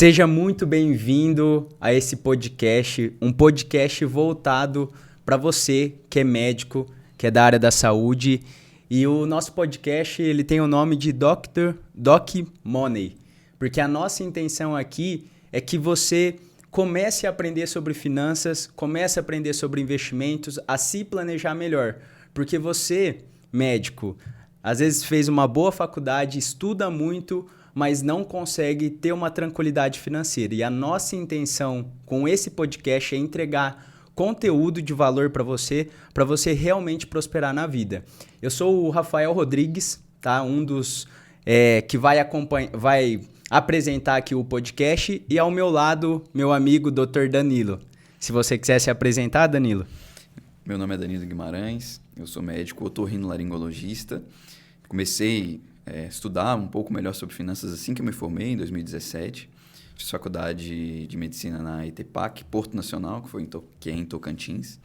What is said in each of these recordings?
Seja muito bem-vindo a esse podcast, um podcast voltado para você que é médico, que é da área da saúde. E o nosso podcast ele tem o nome de Doc Money, porque a nossa intenção aqui é que você comece a aprender sobre finanças, comece a aprender sobre investimentos, a se planejar melhor. Porque você, médico, às vezes fez uma boa faculdade, estuda muito, mas não consegue ter uma tranquilidade financeira. E a nossa intenção com esse podcast é entregar conteúdo de valor para você realmente prosperar na vida. Eu sou o Rafael Rodrigues, tá? Um dos que vai apresentar aqui o podcast, e ao meu lado, meu amigo Dr. Danilo. Se você quiser se apresentar, Danilo. Meu nome é Danilo Guimarães, eu sou médico otorrinolaringologista. Comecei a estudar um pouco melhor sobre finanças assim que eu me formei, em 2017. Fiz faculdade de medicina na ETPAC, Porto Nacional, que é em Tocantins.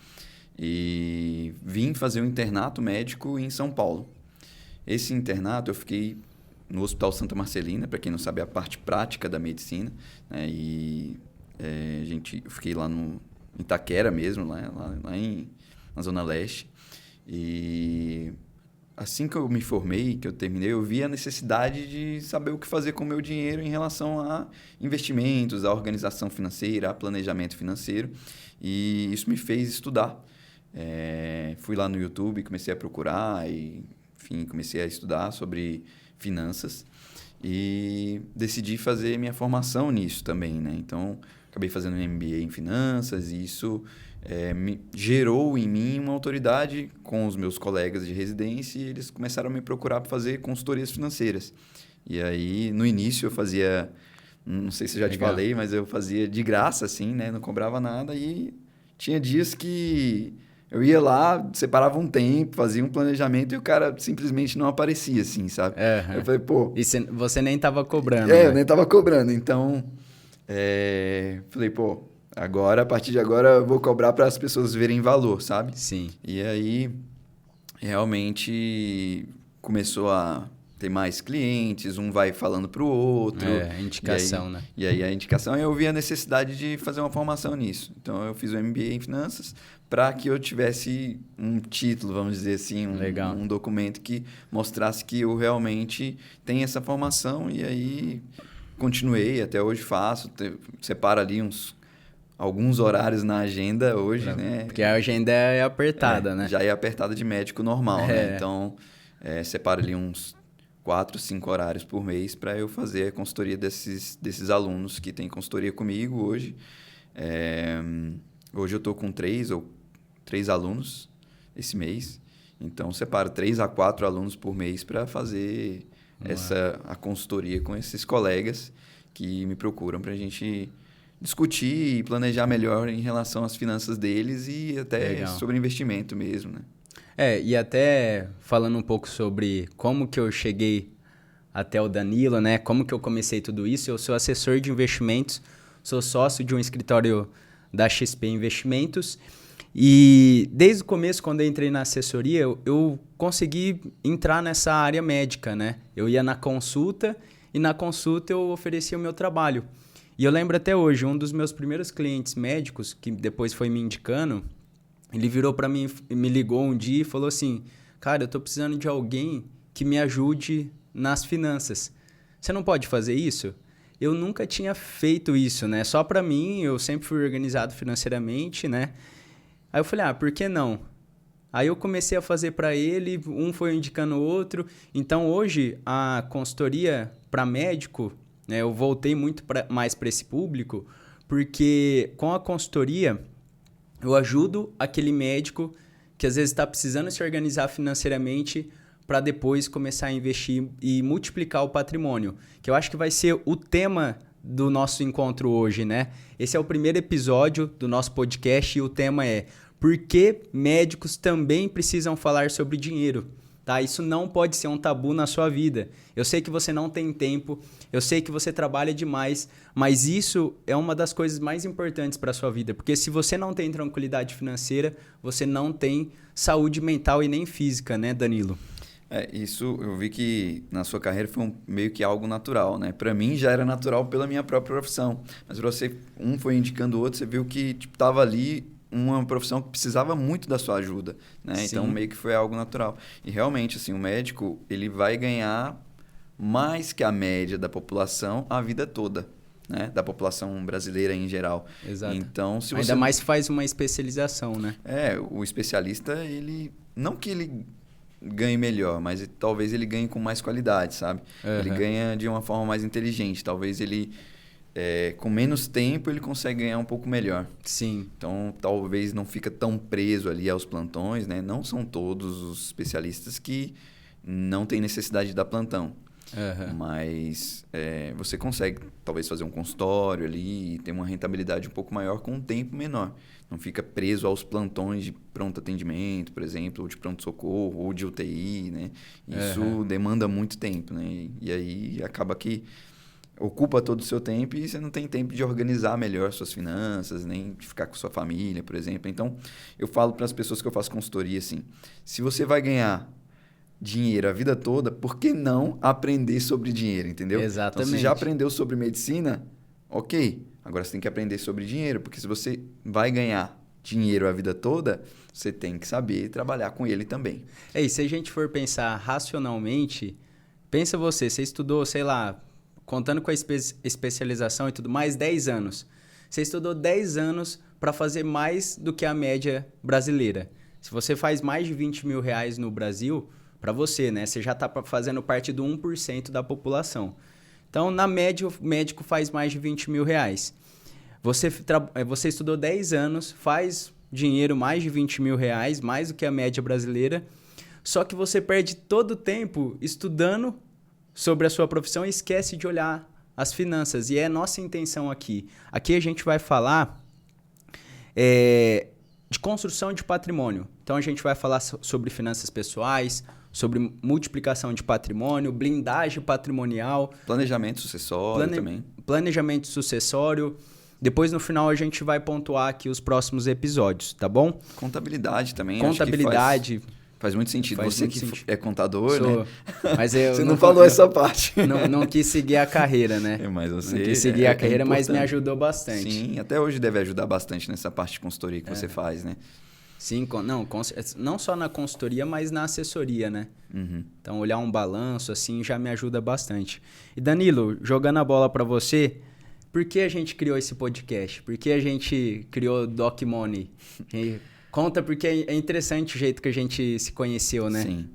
E vim fazer um internato médico em São Paulo. Esse internato eu fiquei no Hospital Santa Marcelina, para quem não sabe, é a parte prática da medicina, né? Eu fiquei lá em Itaquera mesmo, lá na Zona Leste. E assim que eu me formei, que eu terminei, eu vi a necessidade de saber o que fazer com o meu dinheiro em relação a investimentos, a organização financeira, a planejamento financeiro. E isso me fez estudar. Fui lá no YouTube, comecei a procurar e, enfim, comecei a estudar sobre finanças e decidi fazer minha formação nisso também, né? Então, acabei fazendo um MBA em finanças e isso gerou em mim uma autoridade com os meus colegas de residência, e eles começaram a me procurar para fazer consultorias financeiras. E aí, no início, eu fazia, não sei se eu já te falei, mas eu fazia de graça, assim, né? Não cobrava nada, e tinha dias que eu ia lá, separava um tempo, fazia um planejamento e o cara simplesmente não aparecia, assim, sabe? Uhum. Eu falei, pô... E você nem estava cobrando, né? Eu nem estava cobrando. Então, falei, pô, a partir de agora, eu vou cobrar para as pessoas verem valor, sabe? Sim. E aí, realmente, começou a ter mais clientes, um vai falando para o outro. Indicação, né? E aí, a indicação, eu vi a necessidade de fazer uma formação nisso. Então, eu fiz o MBA em Finanças para que eu tivesse um título, vamos dizer assim, um documento que mostrasse que eu realmente tenho essa formação. E aí, continuei, até hoje faço, separo ali alguns horários na agenda hoje, né? Porque a agenda é apertada, né? Já é apertada de médico normal, né? Então, separo ali uns 4, 5 horários por mês para eu fazer a consultoria desses alunos que têm consultoria comigo hoje. Hoje eu estou com 3 alunos esse mês. Então, separo 3 a 4 alunos por mês para fazer a consultoria com esses colegas que me procuram para a gente discutir e planejar melhor em relação às finanças deles e até sobre investimento mesmo, né? E até falando um pouco sobre como que eu cheguei até o Danilo, né? Como que eu comecei tudo isso. Eu sou assessor de investimentos, sou sócio de um escritório da XP Investimentos. E desde o começo, quando eu entrei na assessoria, eu consegui entrar nessa área médica, né? Eu ia na consulta e na consulta eu oferecia o meu trabalho. E eu lembro até hoje, um dos meus primeiros clientes médicos, que depois foi me indicando, ele virou para mim, me ligou um dia e falou assim, cara, eu tô precisando de alguém que me ajude nas finanças. Você não pode fazer isso? Eu nunca tinha feito isso, né? Só para mim, eu sempre fui organizado financeiramente, né? Aí eu falei, por que não? Aí eu comecei a fazer para ele, um foi indicando o outro. Então hoje a consultoria para médico, né, eu voltei muito mais para esse público, porque com a consultoria eu ajudo aquele médico que às vezes está precisando se organizar financeiramente para depois começar a investir e multiplicar o patrimônio, que eu acho que vai ser o tema do nosso encontro hoje, né? Esse é o primeiro episódio do nosso podcast e o tema é por que médicos também precisam falar sobre dinheiro, tá? Isso não pode ser um tabu na sua vida. Eu sei que você não tem tempo, eu sei que você trabalha demais, mas isso é uma das coisas mais importantes para a sua vida, porque se você não tem tranquilidade financeira, você não tem saúde mental e nem física, né, Danilo? Isso eu vi que na sua carreira foi meio que algo natural, né? Para mim já era natural pela minha própria profissão. Mas pra você, um foi indicando o outro, você viu que tipo, tava ali uma profissão que precisava muito da sua ajuda, né? Sim. Então meio que foi algo natural. E realmente, assim, o médico, ele vai ganhar mais que a média da população a vida toda, né? Da população brasileira em geral. Exato. Então, se você... Ainda mais faz uma especialização, né? O especialista, ele... Não que ele ganhe melhor, mas talvez ele ganhe com mais qualidade, sabe? Ele ganha de uma forma mais inteligente. Talvez ele, com menos tempo, ele consegue ganhar um pouco melhor. Sim. Então, talvez não fica tão preso ali aos plantões, né? Não são todos os especialistas que não têm necessidade de dar plantão. Mas você consegue, talvez, fazer um consultório ali e ter uma rentabilidade um pouco maior com um tempo menor. Não fica preso aos plantões de pronto atendimento, por exemplo, ou de pronto-socorro, ou de UTI, né? Isso demanda muito tempo, né? E aí acaba que ocupa todo o seu tempo e você não tem tempo de organizar melhor suas finanças, nem de ficar com sua família, por exemplo. Então, eu falo para as pessoas que eu faço consultoria assim, se você vai ganhar dinheiro a vida toda, por que não aprender sobre dinheiro, entendeu? Exatamente. Então, você já aprendeu sobre medicina? Ok. Agora você tem que aprender sobre dinheiro, porque se você vai ganhar dinheiro a vida toda, você tem que saber trabalhar com ele também. E se a gente for pensar racionalmente, pensa você estudou, sei lá, contando com a especialização e tudo mais, 10 anos. Você estudou 10 anos para fazer mais do que a média brasileira. Se você faz mais de 20 mil reais no Brasil, para você, né? Você já está fazendo parte do 1% da população. Então, na média, o médico faz mais de 20 mil reais. Você estudou 10 anos, faz dinheiro mais de 20 mil reais, mais do que a média brasileira, só que você perde todo o tempo estudando sobre a sua profissão e esquece de olhar as finanças. E é nossa intenção aqui. Aqui a gente vai falar de construção de patrimônio. Então, a gente vai falar sobre finanças pessoais, sobre multiplicação de patrimônio, blindagem patrimonial. Planejamento sucessório também. Planejamento sucessório. Depois, no final, a gente vai pontuar aqui os próximos episódios, tá bom? Contabilidade também. Contabilidade. Faz muito sentido. Você que é contador, Sou, né? Mas eu você não falou essa parte. Não quis seguir a carreira, né? Mas você não quis seguir a carreira, mas me ajudou bastante. Sim, até hoje deve ajudar bastante nessa parte de consultoria que você faz, né? Sim, não só na consultoria, mas na assessoria, né? Então, olhar um balanço, assim, já me ajuda bastante. E Danilo, jogando a bola para você, por que a gente criou esse podcast? Por que a gente criou Doc Money? Conta, porque é interessante o jeito que a gente se conheceu, né? Sim.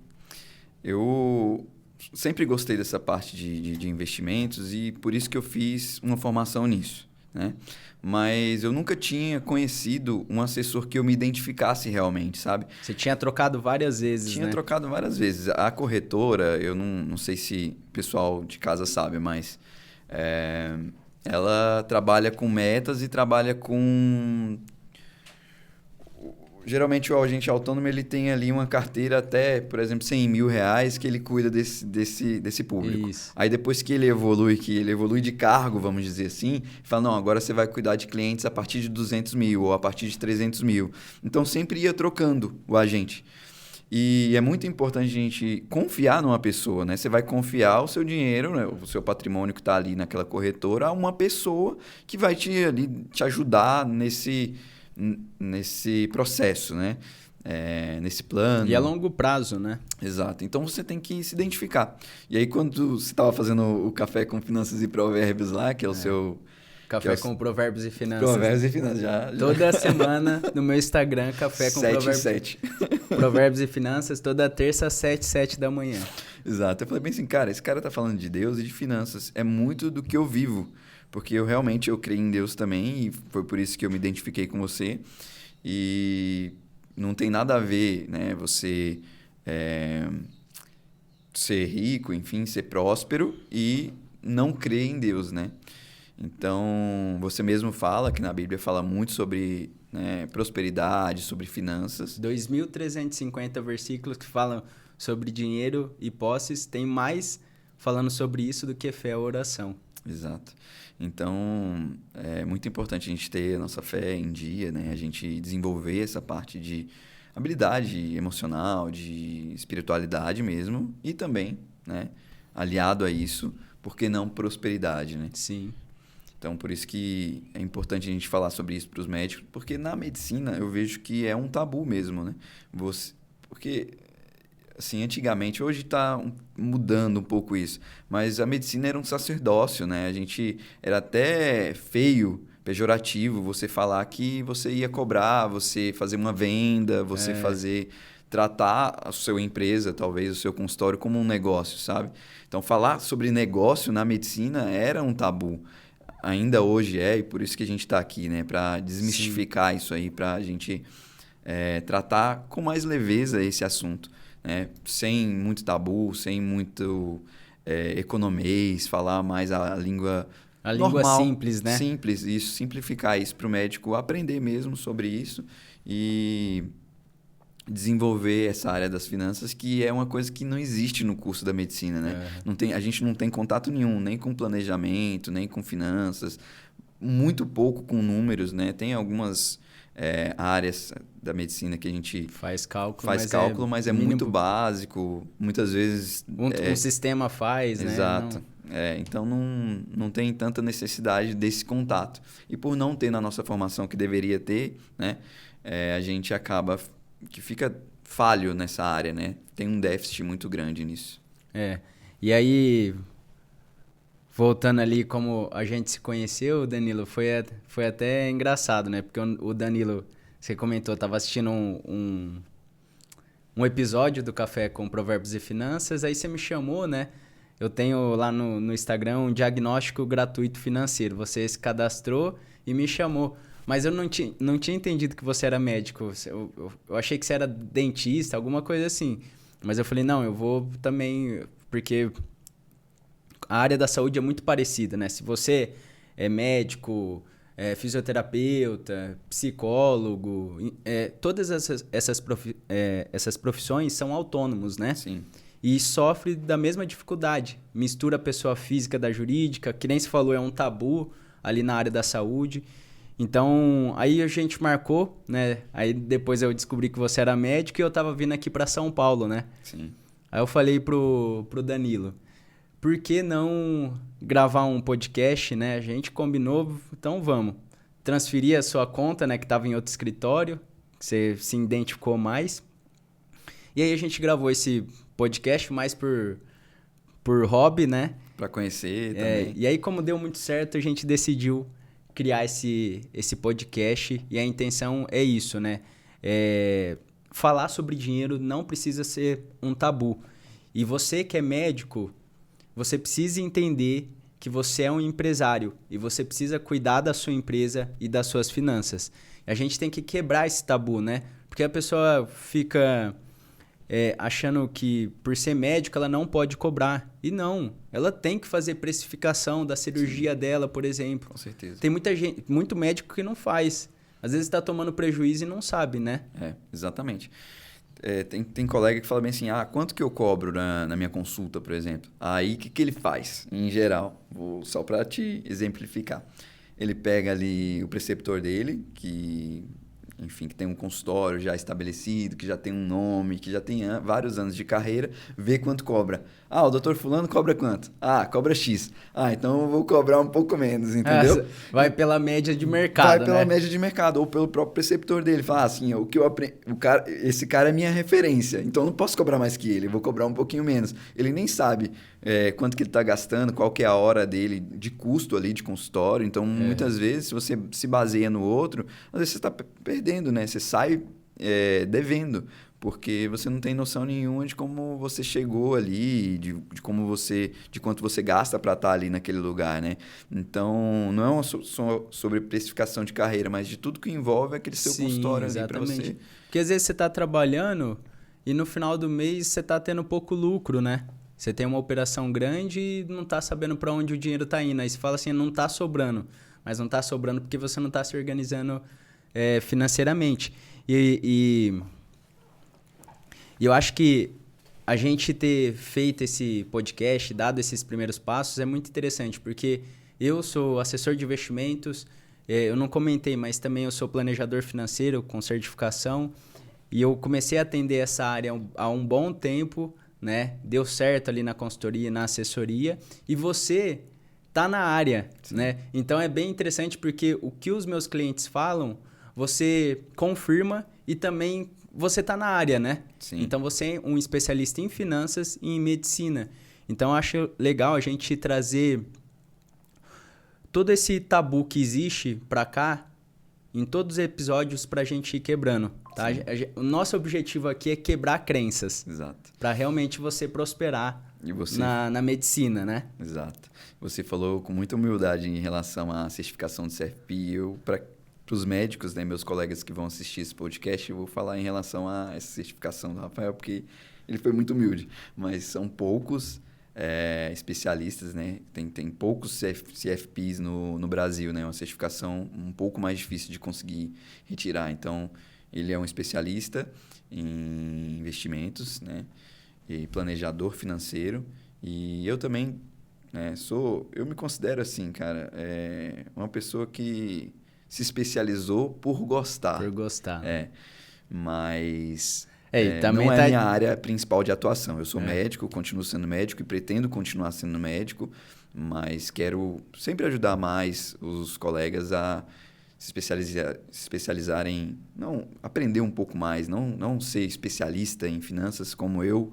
Eu sempre gostei dessa parte de investimentos e por isso que eu fiz uma formação nisso, né? Mas eu nunca tinha conhecido um assessor que eu me identificasse realmente, sabe? Você tinha trocado várias vezes, Tinha trocado várias vezes. A corretora, eu não sei se o pessoal de casa sabe, mas ela trabalha com metas e trabalha com... Geralmente o agente autônomo ele tem ali uma carteira até, por exemplo, 100 mil reais que ele cuida desse público. Isso. Aí depois que ele evolui de cargo, vamos dizer assim, fala, não, agora você vai cuidar de clientes a partir de 200 mil ou a partir de 300 mil. Então sempre ia trocando o agente. E é muito importante a gente confiar numa pessoa, né? Você vai confiar o seu dinheiro, né? O seu patrimônio que está ali naquela corretora a uma pessoa que vai te ajudar nesse processo, né? Nesse plano. E a longo prazo, né? Exato. Então, você tem que se identificar. E aí, quando você estava fazendo o Café com Finanças e Provérbios lá, que é o seu... Café com Provérbios e Finanças. Provérbios e Finanças, já. Toda semana no meu Instagram, Café com 7 Provérbios e Finanças, toda terça às 7 da manhã. Exato. Eu falei bem assim, cara, esse cara tá falando de Deus e de finanças. É muito do que eu vivo. Porque eu realmente creio em Deus também e foi por isso que eu me identifiquei com você. E não tem nada a ver, né? Você ser rico, enfim, ser próspero e não crer em Deus, né? Então, você mesmo fala que na Bíblia fala muito sobre prosperidade, sobre finanças. 2.350 versículos que falam sobre dinheiro e posses. Tem mais falando sobre isso do que fé ou oração. Exato. Então, é muito importante a gente ter a nossa fé em dia, né? A gente desenvolver essa parte de habilidade emocional, de espiritualidade mesmo, e também, né, aliado a isso, por que não prosperidade, né? Sim. Então, por isso que é importante a gente falar sobre isso para os médicos, porque na medicina eu vejo que é um tabu mesmo, né? Porque, assim, antigamente, hoje está mudando um pouco isso, mas a medicina era um sacerdócio, né? A gente era até feio, pejorativo, você falar que você ia cobrar, você fazer uma venda, você tratar a sua empresa, talvez o seu consultório, como um negócio, sabe? Então, falar sobre negócio na medicina era um tabu. Ainda hoje é, e por isso que a gente está aqui, né? Para desmistificar isso aí, para a gente tratar com mais leveza esse assunto, né? Sem muito tabu, sem muito economês, falar mais a língua A língua normal, simples, né? simples, isso, simplificar isso para o médico aprender mesmo sobre isso e desenvolver essa área das finanças, que é uma coisa que não existe no curso da medicina, né? A gente não tem contato nenhum, nem com planejamento, nem com finanças, muito pouco com números, né? Tem algumas áreas da medicina que a gente Faz cálculo, mas é muito básico, muitas vezes... Um sistema faz, né? Exato. Então, não tem tanta necessidade desse contato. E por não ter na nossa formação que deveria ter, né? A gente acaba que fica falho nessa área, né? Tem um déficit muito grande nisso. E aí, voltando ali como a gente se conheceu, Danilo, foi até engraçado, né? Porque o Danilo, você comentou, estava assistindo um episódio do Café com Provérbios e Finanças, aí você me chamou, né? Eu tenho lá no Instagram um diagnóstico gratuito financeiro. Você se cadastrou e me chamou. Mas eu não tinha entendido que você era médico. Eu achei que você era dentista, alguma coisa assim. Mas eu falei, não, eu vou também... Porque a área da saúde é muito parecida, né? Se você é médico, fisioterapeuta, psicólogo... todas essas profissões são autônomos, né? Sim. E sofre da mesma dificuldade. Mistura a pessoa física da jurídica, que nem se falou, é um tabu ali na área da saúde. Então, aí a gente marcou, né? Aí depois eu descobri que você era médico e eu tava vindo aqui para São Paulo, né? Sim. Aí eu falei pro Danilo, por que não gravar um podcast, né? A gente combinou, então vamos. Transferir a sua conta, né? Que tava em outro escritório, que você se identificou mais. E aí a gente gravou esse podcast mais por hobby, né? Para conhecer também. E aí, como deu muito certo, a gente decidiu criar esse podcast e a intenção é isso, né? Falar sobre dinheiro não precisa ser um tabu. E você que é médico, você precisa entender que você é um empresário e você precisa cuidar da sua empresa e das suas finanças. A gente tem que quebrar esse tabu, né? Porque a pessoa fica achando que por ser médico ela não pode cobrar. E não, ela tem que fazer precificação da cirurgia dela, por exemplo. Com certeza. Tem muito médico que não faz. Às vezes está tomando prejuízo e não sabe, né? Exatamente. Tem colega que fala bem assim, quanto que eu cobro na minha consulta, por exemplo? Aí, o que ele faz, em geral? Só para te exemplificar. Ele pega ali o preceptor dele, que tem um consultório já estabelecido, que já tem um nome, que já tem vários anos de carreira, vê quanto cobra. O doutor fulano cobra quanto? Cobra X. Então eu vou cobrar um pouco menos, entendeu? Vai pela média de mercado, Vai pela média de mercado, ou pelo próprio preceptor dele. Fala assim, o que eu aprendi, esse cara é minha referência, então eu não posso cobrar mais que ele, eu vou cobrar um pouquinho menos. Ele nem sabe quanto que ele está gastando, qual que é a hora dele de custo ali de consultório. Então, muitas vezes, se você se baseia no outro, às vezes você está perdendo, né? Você sai devendo, porque você não tem noção nenhuma de como você chegou ali, de quanto você gasta para estar ali naquele lugar, né? Então, não é só sobre precificação de carreira, mas de tudo que envolve aquele seu consultório ali para você. Porque às vezes você está trabalhando e no final do mês você está tendo pouco lucro, né? Você tem uma operação grande e não está sabendo para onde o dinheiro está indo. Aí você fala assim, não está sobrando. Mas não está sobrando porque você não está se organizando financeiramente. E eu acho que a gente ter feito esse podcast, dado esses primeiros passos, é muito interessante. Porque eu sou assessor de investimentos, eu não comentei, mas também eu sou planejador financeiro com certificação. E eu comecei a atender essa área há um bom tempo, né? Deu certo ali na consultoria, na assessoria. E você tá na área, né? Então é bem interessante porque o que os meus clientes falam, você confirma e também você tá na área, né? Sim. Então você é um especialista em finanças e em medicina. Então eu acho legal a gente trazer todo esse tabu que existe pra cá em todos os episódios pra gente ir quebrando, tá? O nosso objetivo aqui é quebrar crenças. Exato. Pra realmente você prosperar E você... na medicina, né? Exato. Você falou com muita humildade em relação à certificação de CFP. Para os médicos, né, meus colegas que vão assistir esse podcast, eu vou falar em relação a essa certificação do Rafael, porque ele foi muito humilde. Mas são poucos especialistas, né? Tem poucos CFPs no Brasil, né? Uma certificação um pouco mais difícil de conseguir retirar. Então, ele é um especialista em investimentos, né? E planejador financeiro. E eu também eu me considero assim, cara, uma pessoa que se especializou por gostar. Por gostar. Mas também não é a minha área principal de atuação. Eu sou médico, continuo sendo médico e pretendo continuar sendo médico, mas quero sempre ajudar mais os colegas a se especializarem, não, aprender um pouco mais, não ser especialista em finanças como eu,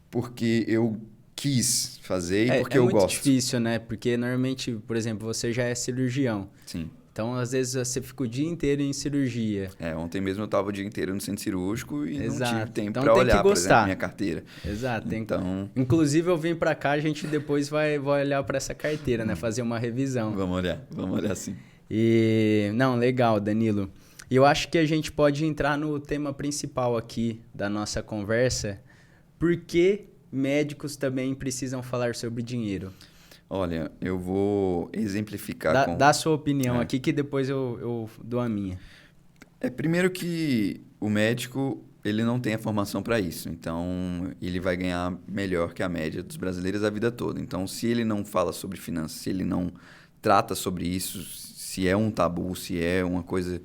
porque eu quis fazer e porque eu gosto. É muito difícil, né? Porque normalmente, por exemplo, você já é cirurgião. Sim. Então, às vezes, você fica o dia inteiro em cirurgia. Ontem mesmo eu estava o dia inteiro no centro cirúrgico e não tive tempo então, para olhar, por exemplo, minha carteira. Exato. Então... Inclusive, eu vim para cá, a gente depois vai olhar para essa carteira, né? Fazer uma revisão. Vamos olhar sim. Não, legal, Danilo. E eu acho que a gente pode entrar no tema principal aqui da nossa conversa. Por que médicos também precisam falar sobre dinheiro? Olha, eu vou exemplificar Dá a sua opinião aqui, que depois eu dou a minha. Primeiro que o médico, ele não tem a formação para isso. Então, ele vai ganhar melhor que a média dos brasileiros a vida toda. Então, se ele não fala sobre finanças, se ele não trata sobre isso, se é um tabu, se é uma coisa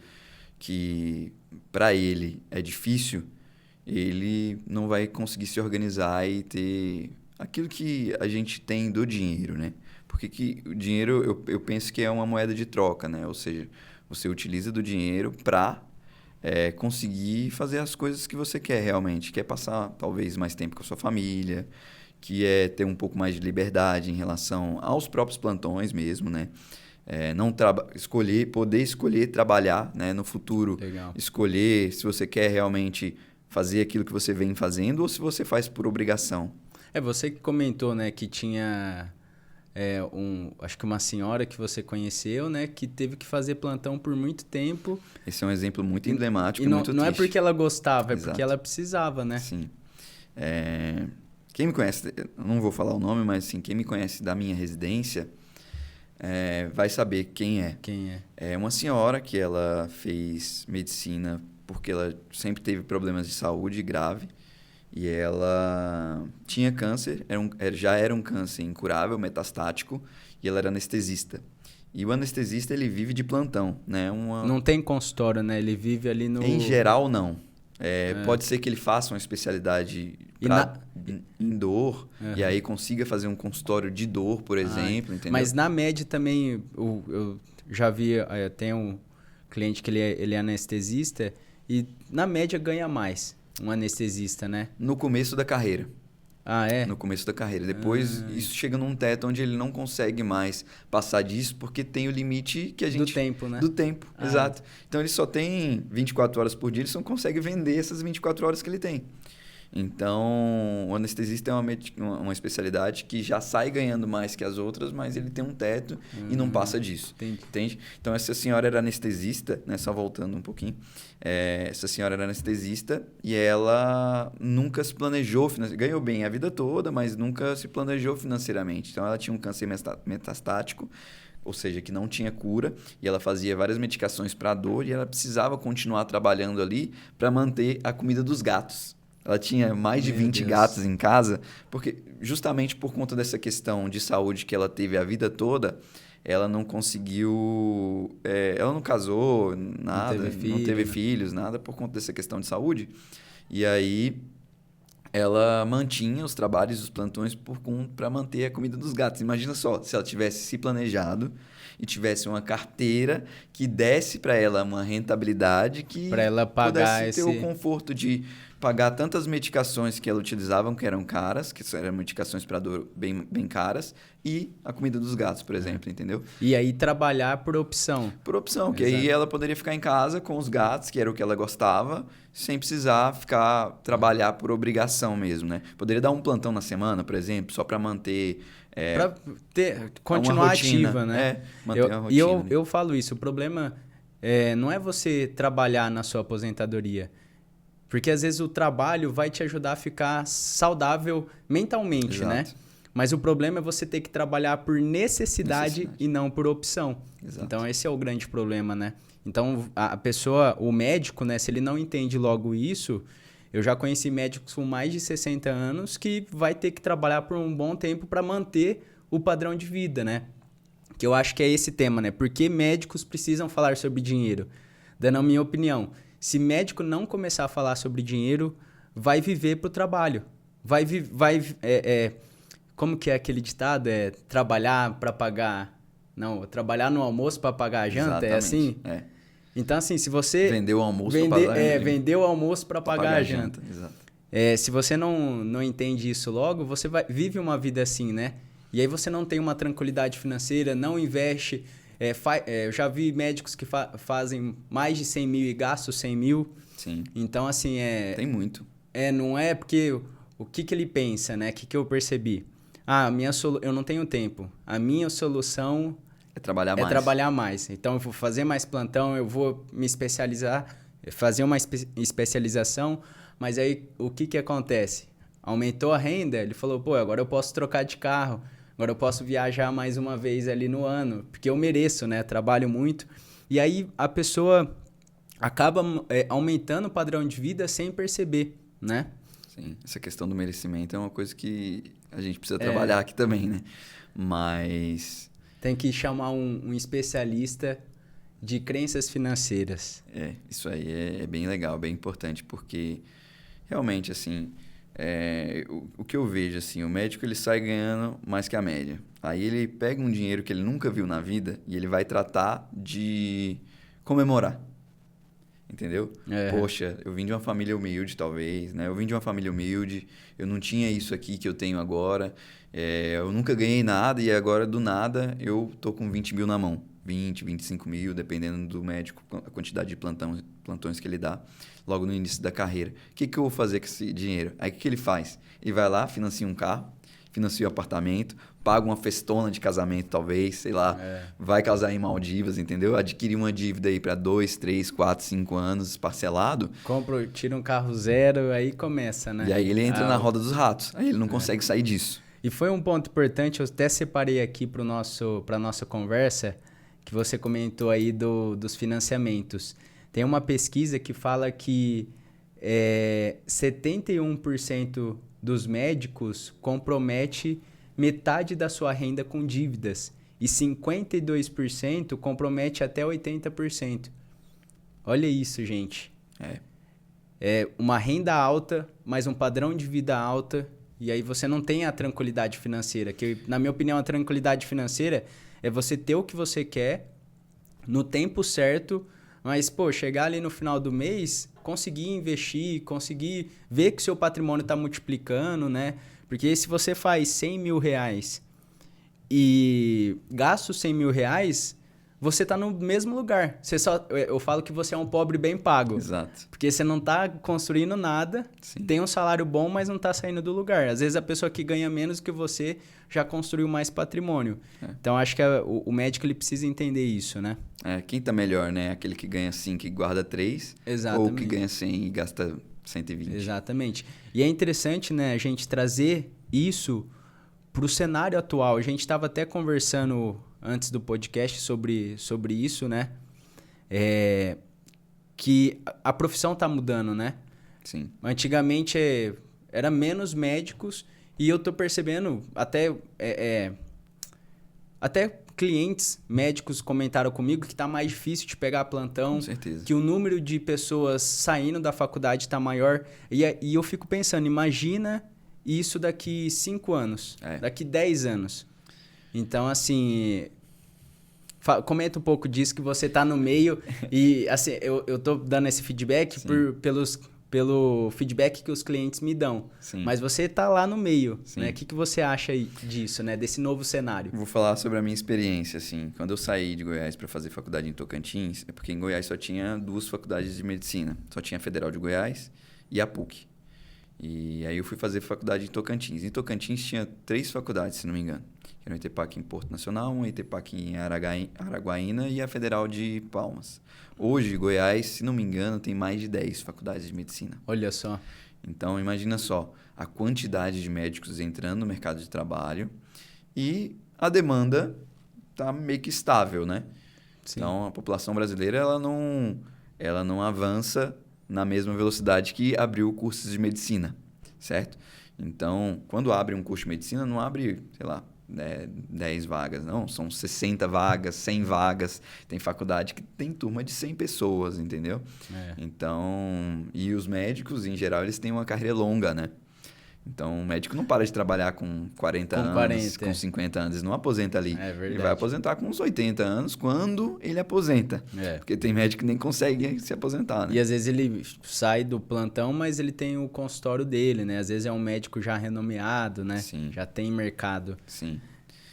que para ele é difícil, ele não vai conseguir se organizar e ter aquilo que a gente tem do dinheiro, né? Porque o dinheiro, eu penso que é uma moeda de troca, né? Ou seja, você utiliza do dinheiro para conseguir fazer as coisas que você quer realmente. Quer passar, talvez, mais tempo com a sua família, que é ter um pouco mais de liberdade em relação aos próprios plantões mesmo, né? Poder escolher trabalhar, né, no futuro. Legal. Escolher se você quer realmente fazer aquilo que você vem fazendo ou se você faz por obrigação. Você que comentou, né, que tinha acho que uma senhora que você conheceu, né, que teve que fazer plantão por muito tempo. Esse é um exemplo muito emblemático e não, muito triste. Não é porque ela gostava, Exato. Porque ela precisava, né? Sim. Quem me conhece, não vou falar o nome, mas assim, quem me conhece da minha residência vai saber quem é. Quem é? É uma senhora que ela fez medicina porque ela sempre teve problemas de saúde grave. E ela tinha câncer, já era um câncer incurável, metastático, e ela era anestesista. E o anestesista, ele vive de plantão, né? Não tem consultório, né? Ele vive ali no... Em geral, não. Pode ser que ele faça uma especialidade em dor, e aí consiga fazer um consultório de dor, por exemplo, entendeu? Mas na média também, eu já vi, tem um cliente que ele é anestesista, e na média ganha mais. Um anestesista, né? No começo da carreira. No começo da carreira. Depois, isso chega num teto onde ele não consegue mais passar disso, porque tem o limite que a gente... Do tempo, né? Do tempo, exato. Então, ele só tem 24 horas por dia, ele só consegue vender essas 24 horas que ele tem. Então, o anestesista é uma especialidade que já sai ganhando mais que as outras, mas ele tem um teto e não passa disso. Entende? Então, essa senhora era anestesista, né? Só voltando um pouquinho. Essa senhora era anestesista e ela nunca se planejou, ganhou bem a vida toda, mas nunca se planejou financeiramente. Então, ela tinha um câncer metastático, ou seja, que não tinha cura, e ela fazia várias medicações para dor e ela precisava continuar trabalhando ali para manter a comida dos gatos. Ela tinha mais de 20 gatos em casa, porque justamente por conta dessa questão de saúde que ela teve a vida toda, ela não conseguiu... ela não casou, nada, não teve filhos, nada por conta dessa questão de saúde. E aí ela mantinha os trabalhos, os plantões para manter a comida dos gatos. Imagina só, se ela tivesse se planejado e tivesse uma carteira que desse para ela uma rentabilidade que para ela pagar pudesse ter o conforto de pagar tantas medicações que ela utilizava, que eram caras, que eram medicações para dor bem, bem caras, e a comida dos gatos, por exemplo, entendeu? E aí trabalhar por opção. Por opção, que aí ela poderia ficar em casa com os gatos, que era o que ela gostava, sem precisar trabalhar por obrigação mesmo, né? Poderia dar um plantão na semana, por exemplo, só para manter... para continuar ativa, né? Manter a rotina. E eu falo isso, o problema não é você trabalhar na sua aposentadoria, porque às vezes o trabalho vai te ajudar a ficar saudável mentalmente, né? Mas o problema é você ter que trabalhar por necessidade e não por opção. Exato. Então esse é o grande problema, né? Então a pessoa, o médico, né, se ele não entende logo isso, eu já conheci médicos com mais de 60 anos que vai ter que trabalhar por um bom tempo para manter o padrão de vida, né? Que eu acho que é esse tema, né? Por que médicos precisam falar sobre dinheiro? Dando a minha opinião, se médico não começar a falar sobre dinheiro, vai viver pro trabalho. Como que é aquele ditado? Trabalhar para pagar... Não, trabalhar no almoço para pagar a janta, exatamente. É assim? Então, assim, se você... Vender o almoço para pagar a janta. Vender o almoço para pagar a janta. Exato. Se você não entende isso logo, você vive uma vida assim, né? E aí você não tem uma tranquilidade financeira, não investe... eu já vi médicos que fazem mais de 100 mil e gastam 100 mil. Sim. Então, assim, Tem muito. Não é porque... O que ele pensa, né? O que eu percebi? Eu não tenho tempo. A minha solução... É trabalhar mais. Trabalhar mais. Então, eu vou fazer mais plantão, eu vou me especializar, fazer uma especialização. Mas aí, o que acontece? Aumentou a renda, ele falou, agora eu posso trocar de carro. Agora eu posso viajar mais uma vez ali no ano, porque eu mereço, né? Trabalho muito. E aí a pessoa acaba aumentando o padrão de vida sem perceber, né? Sim, essa questão do merecimento é uma coisa que a gente precisa trabalhar aqui também, né? Mas... Tem que chamar um especialista de crenças financeiras. Isso aí é bem legal, bem importante, porque realmente, assim... o que eu vejo, assim, o médico ele sai ganhando mais que a média. Aí ele pega um dinheiro que ele nunca viu na vida e ele vai tratar de comemorar. Entendeu? Poxa, eu vim de uma família humilde, talvez, né? Eu vim de uma família humilde, eu não tinha isso aqui que eu tenho agora. Eu nunca ganhei nada e agora, do nada, eu tô com 20 mil na mão. 20, 25 mil, dependendo do médico, a quantidade de plantões que ele dá logo no início da carreira. O que eu vou fazer com esse dinheiro? Aí o que ele faz? Ele vai lá, financia um carro, financia um apartamento, paga uma festona de casamento, talvez, sei lá, vai casar em Maldivas, entendeu? Adquirir uma dívida aí para 2, 3, 4, 5 anos parcelado. Tira um carro zero, aí começa, né? E aí ele entra na roda dos ratos, aí ele não consegue sair disso. E foi um ponto importante, eu até separei aqui para a nossa conversa, que você comentou aí dos financiamentos. Tem uma pesquisa que fala que 71% dos médicos compromete metade da sua renda com dívidas e 52% compromete até 80%. Olha isso, gente. É uma renda alta, mas um padrão de vida alta, e aí você não tem a tranquilidade financeira. Que, na minha opinião, a tranquilidade financeira é você ter o que você quer no tempo certo, mas, chegar ali no final do mês, conseguir investir, conseguir ver que o seu patrimônio está multiplicando, né? Porque se você faz 100 mil reais e gasta os 100 mil reais, você está no mesmo lugar. Eu falo que você é um pobre bem pago. Exato. Porque você não está construindo nada, Sim. Tem um salário bom, mas não está saindo do lugar. Às vezes a pessoa que ganha menos que você já construiu mais patrimônio. Então acho que o médico ele precisa entender isso, né? Quem está melhor, né? Aquele que ganha 5 e guarda 3, ou que ganha 100 e gasta 120. Exatamente. E é interessante, né, a gente trazer isso para o cenário atual. A gente estava até conversando antes do podcast sobre isso, né? Que a profissão está mudando, né? Sim. Antigamente era menos médicos e eu tô percebendo até clientes médicos comentaram comigo que tá mais difícil de pegar plantão. Com certeza. Que o número de pessoas saindo da faculdade está maior. E eu fico pensando, imagina isso daqui 5 anos, daqui 10 anos. Então, assim, comenta um pouco disso, que você tá no meio. E, assim, eu tô dando esse feedback pelo feedback que os clientes me dão. Sim. Mas você tá lá no meio, né? O que você acha aí disso, né? Desse novo cenário? Vou falar sobre a minha experiência, assim. Quando eu saí de Goiás para fazer faculdade em Tocantins, é porque em Goiás só tinha 2 faculdades de medicina. Só tinha a Federal de Goiás e a PUC. E aí eu fui fazer faculdade em Tocantins. Em Tocantins tinha 3 faculdades, se não me engano. Era o ITPAC em Porto Nacional, um ITPAC em Araguaína e a Federal de Palmas. Hoje, Goiás, se não me engano, tem mais de 10 faculdades de medicina. Olha só. Então, imagina só a quantidade de médicos entrando no mercado de trabalho e a demanda está meio que estável, né? Sim. Então, a população brasileira ela não avança na mesma velocidade que abriu cursos de medicina, certo? Então, quando abre um curso de medicina, não abre, sei lá, 10 vagas, não. São 60 vagas, 100 vagas. Tem faculdade que tem turma de 100 pessoas, entendeu? Então, e os médicos, em geral, eles têm uma carreira longa, né? Então, o médico não para de trabalhar com 40 anos, com 50 anos. Ele não aposenta ali. É verdade. Ele vai aposentar com uns 80 anos quando ele aposenta. Porque tem médico que nem consegue se aposentar, né? E às vezes ele sai do plantão, mas ele tem o consultório dele, né? Às vezes é um médico já renomeado, né? Sim. Já tem mercado. Sim.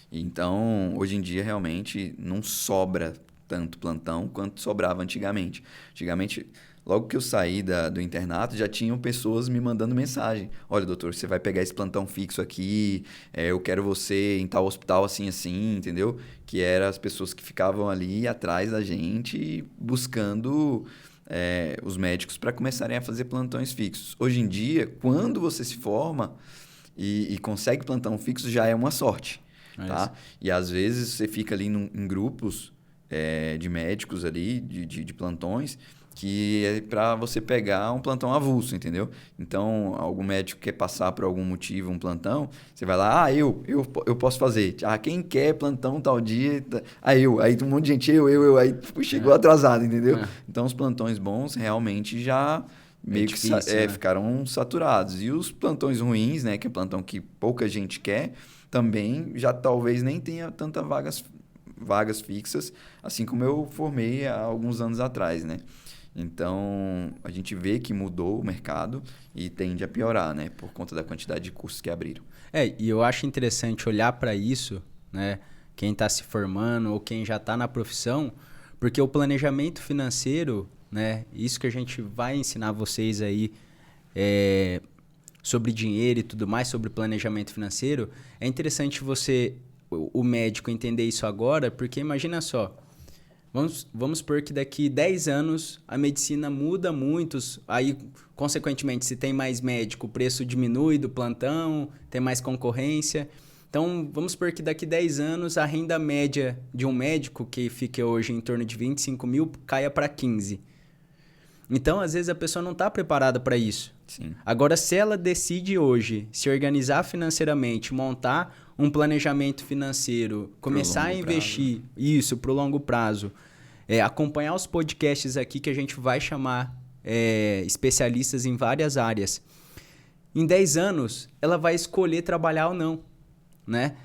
Então, hoje em dia, realmente, não sobra tanto plantão quanto sobrava antigamente. Antigamente, logo que eu saí do internato, já tinham pessoas me mandando mensagem. Olha, doutor, você vai pegar esse plantão fixo aqui, eu quero você em tal hospital assim, assim, entendeu? Que eram as pessoas que ficavam ali atrás da gente buscando os médicos para começarem a fazer plantões fixos. Hoje em dia, quando você se forma e consegue plantão fixo, já é uma sorte. Tá? E às vezes você fica ali em grupos de médicos ali, de plantões, que é para você pegar um plantão avulso, entendeu? Então, algum médico quer passar por algum motivo um plantão, você vai lá, eu posso fazer. Quem quer plantão tal dia? Aí um monte de gente, aí chegou atrasado, entendeu? Então, os plantões bons realmente já meio difícil, que ficaram saturados. E os plantões ruins, né, que é plantão que pouca gente quer, também já talvez nem tenha tantas vagas fixas, assim como eu formei há alguns anos atrás, né? Então, a gente vê que mudou o mercado e tende a piorar, né? Por conta da quantidade de cursos que abriram. E eu acho interessante olhar para isso, né? Quem está se formando ou quem já está na profissão, porque o planejamento financeiro, né? Isso que a gente vai ensinar vocês aí sobre dinheiro e tudo mais, sobre planejamento financeiro, é interessante o médico entender isso agora, porque imagina só, vamos supor que daqui 10 anos a medicina muda muito, aí, consequentemente, se tem mais médico, o preço diminui do plantão, tem mais concorrência. Então, vamos supor que daqui 10 anos a renda média de um médico, que fica hoje em torno de 25 mil, caia para 15. Então, às vezes, a pessoa não está preparada para isso. Sim. Agora, se ela decide hoje se organizar financeiramente, montar um planejamento financeiro, começar a investir isso para o longo prazo, acompanhar os podcasts aqui que a gente vai chamar especialistas em várias áreas, em 10 anos, ela vai escolher trabalhar ou não, né?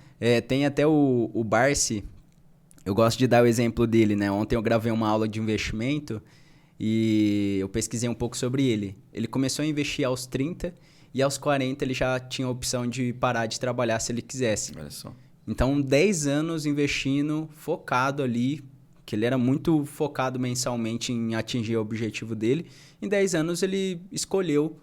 Tem até o Barsi, eu gosto de dar o exemplo dele, né? Ontem eu gravei uma aula de investimento e eu pesquisei um pouco sobre ele. Ele começou a investir aos 30 e aos 40 ele já tinha a opção de parar de trabalhar se ele quisesse. Olha só. Então, 10 anos investindo, focado ali, que ele era muito focado mensalmente em atingir o objetivo dele. Em 10 anos ele escolheu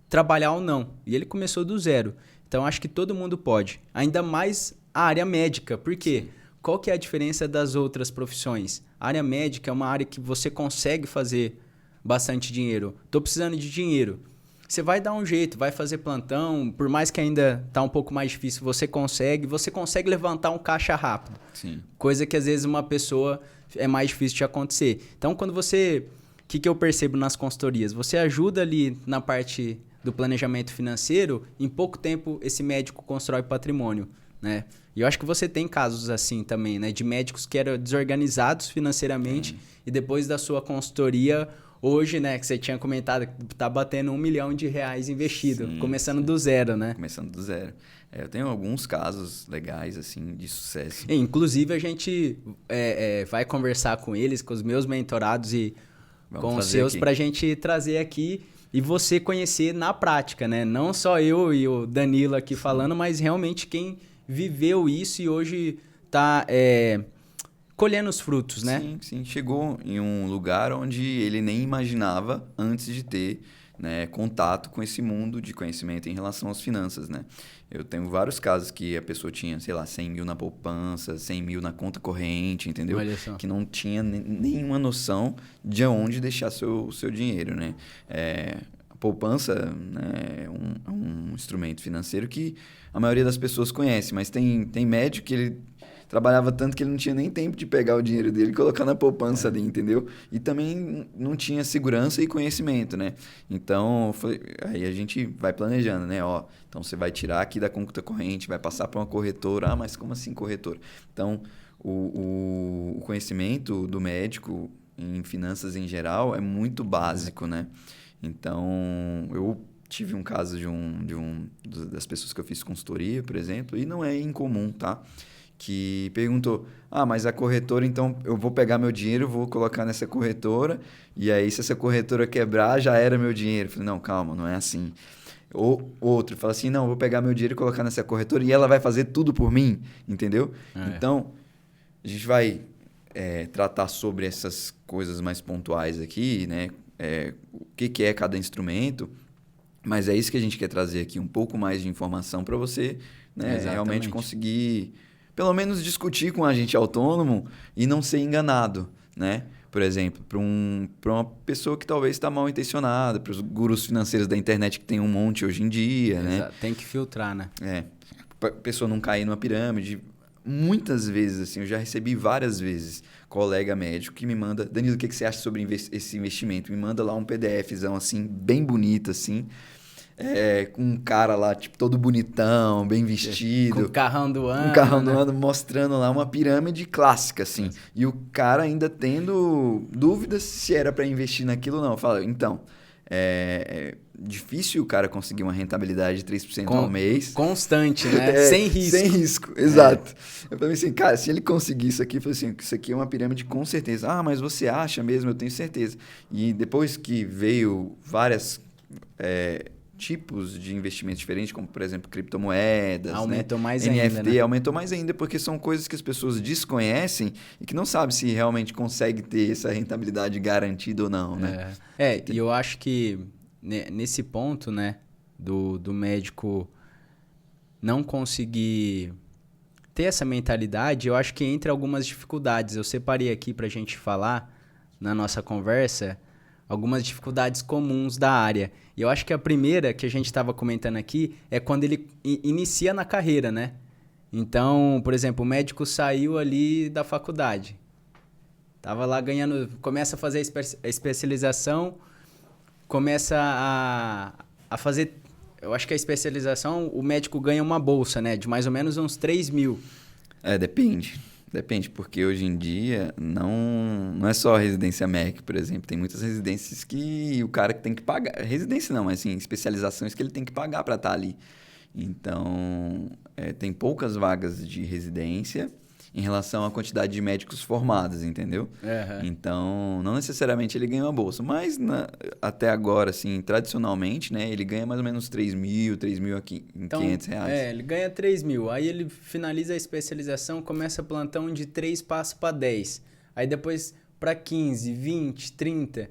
trabalhar ou não. E ele começou do zero. Então, acho que todo mundo pode. Ainda mais a área médica. Por quê? Sim. Qual que é a diferença das outras profissões? A área médica é uma área que você consegue fazer bastante dinheiro. Estou precisando de dinheiro. Você vai dar um jeito, vai fazer plantão, por mais que ainda está um pouco mais difícil, você consegue levantar um caixa rápido. Sim. Coisa que às vezes uma pessoa é mais difícil de acontecer. Então, quando o que eu percebo nas consultorias? Você ajuda ali na parte do planejamento financeiro, em pouco tempo esse médico constrói patrimônio. né? E eu acho que você tem casos assim também, né? De médicos que eram desorganizados financeiramente e depois da sua consultoria, hoje, né? Que você tinha comentado, que tá batendo R$ 1 milhão investido, Sim, começando sim. do zero, né? Começando do zero. Eu tenho alguns casos legais, assim, de sucesso. E, inclusive, a gente vai conversar com eles, com os meus mentorados e Vamos com os trazer seus aqui. pra gente trazer aqui e você conhecer na prática, né? Não só eu e o Danilo aqui falando, mas realmente quem viveu isso e hoje tá colhendo os frutos, né? Sim, sim. Chegou em um lugar onde ele nem imaginava antes de ter, né, contato com esse mundo de conhecimento em relação às finanças, né? Eu tenho vários casos que a pessoa tinha, sei lá, 100 mil na poupança, 100 mil na conta corrente, entendeu? Olha só. Que não tinha nenhuma noção de onde deixar seu dinheiro, né? A poupança, né, é um instrumento financeiro que a maioria das pessoas conhece, mas tem médico que ele trabalhava tanto que ele não tinha nem tempo de pegar o dinheiro dele e colocar na poupança ali, entendeu? E também não tinha segurança e conhecimento, né? Então, aí a gente vai planejando, né? Ó, então você vai tirar aqui da conta corrente, vai passar para uma corretora. Ah, mas como assim corretora? Então, o conhecimento do médico em finanças em geral é muito básico, né? Então, eu tive um caso das pessoas que eu fiz consultoria, por exemplo, e não é incomum, tá? Que perguntou, mas a corretora, então eu vou pegar meu dinheiro, vou colocar nessa corretora, e aí se essa corretora quebrar, já era meu dinheiro. Eu falei, não, calma, não é assim. Ou outro fala assim, não, eu vou pegar meu dinheiro e colocar nessa corretora e ela vai fazer tudo por mim, entendeu? Então, a gente vai tratar sobre essas coisas mais pontuais aqui, né? O que é cada instrumento, mas é isso que a gente quer trazer aqui, um pouco mais de informação para você, né, realmente conseguir pelo menos discutir com um agente autônomo e não ser enganado, né? Por exemplo, para uma pessoa que talvez está mal intencionada, para os gurus financeiros da internet que tem um monte hoje em dia, né? Tem que filtrar, né? Para a pessoa não cair numa pirâmide. Muitas vezes, assim, eu já recebi várias vezes colega médico que me manda, Danilo, o que você acha sobre esse investimento? Me manda lá um PDFzão, assim, bem bonito, assim, com um cara lá, tipo, todo bonitão, bem vestido. Com o carrão do ano. Com o carrão do ano, mostrando lá uma pirâmide clássica, assim. E o cara ainda tendo dúvidas se era para investir naquilo ou não. Fala, então, é difícil o cara conseguir uma rentabilidade de 3% ao mês. Constante, né? Sem risco. Sem risco, exato. Eu falei assim, cara, se ele conseguir isso aqui, eu falei assim, isso aqui é uma pirâmide com certeza. Ah, mas você acha mesmo? Eu tenho certeza. E depois que veio várias tipos de investimentos diferentes, como, por exemplo, criptomoedas, aumentou mais NFT, ainda, né? Aumentou mais ainda, porque são coisas que as pessoas desconhecem e que não sabem se realmente consegue ter essa rentabilidade garantida ou não, né? E eu acho que nesse ponto, né, do médico não conseguir ter essa mentalidade, eu acho que entra algumas dificuldades. Eu separei aqui pra gente falar na nossa conversa algumas dificuldades comuns da área. E eu acho que a primeira que a gente estava comentando aqui é quando ele inicia na carreira, né? Então, por exemplo, o médico saiu ali da faculdade. Tava lá ganhando, começa a fazer a especialização, começa a fazer... Eu acho que a especialização, o médico ganha uma bolsa, né? De mais ou menos uns 3 mil. Depende. Depende, porque hoje em dia não é só a residência MEC, por exemplo. Tem muitas residências que o cara que tem que pagar... Residência não, mas assim, especializações que ele tem que pagar para estar ali. Então, tem poucas vagas de residência em relação à quantidade de médicos formados, entendeu? Uhum. Então, não necessariamente ele ganha uma bolsa, mas até agora, assim, tradicionalmente, né, ele ganha mais ou menos 3 mil, 3.500 reais. Ele ganha 3 mil, aí ele finaliza a especialização, começa plantão de 3, passa para 10, aí depois para 15, 20, 30...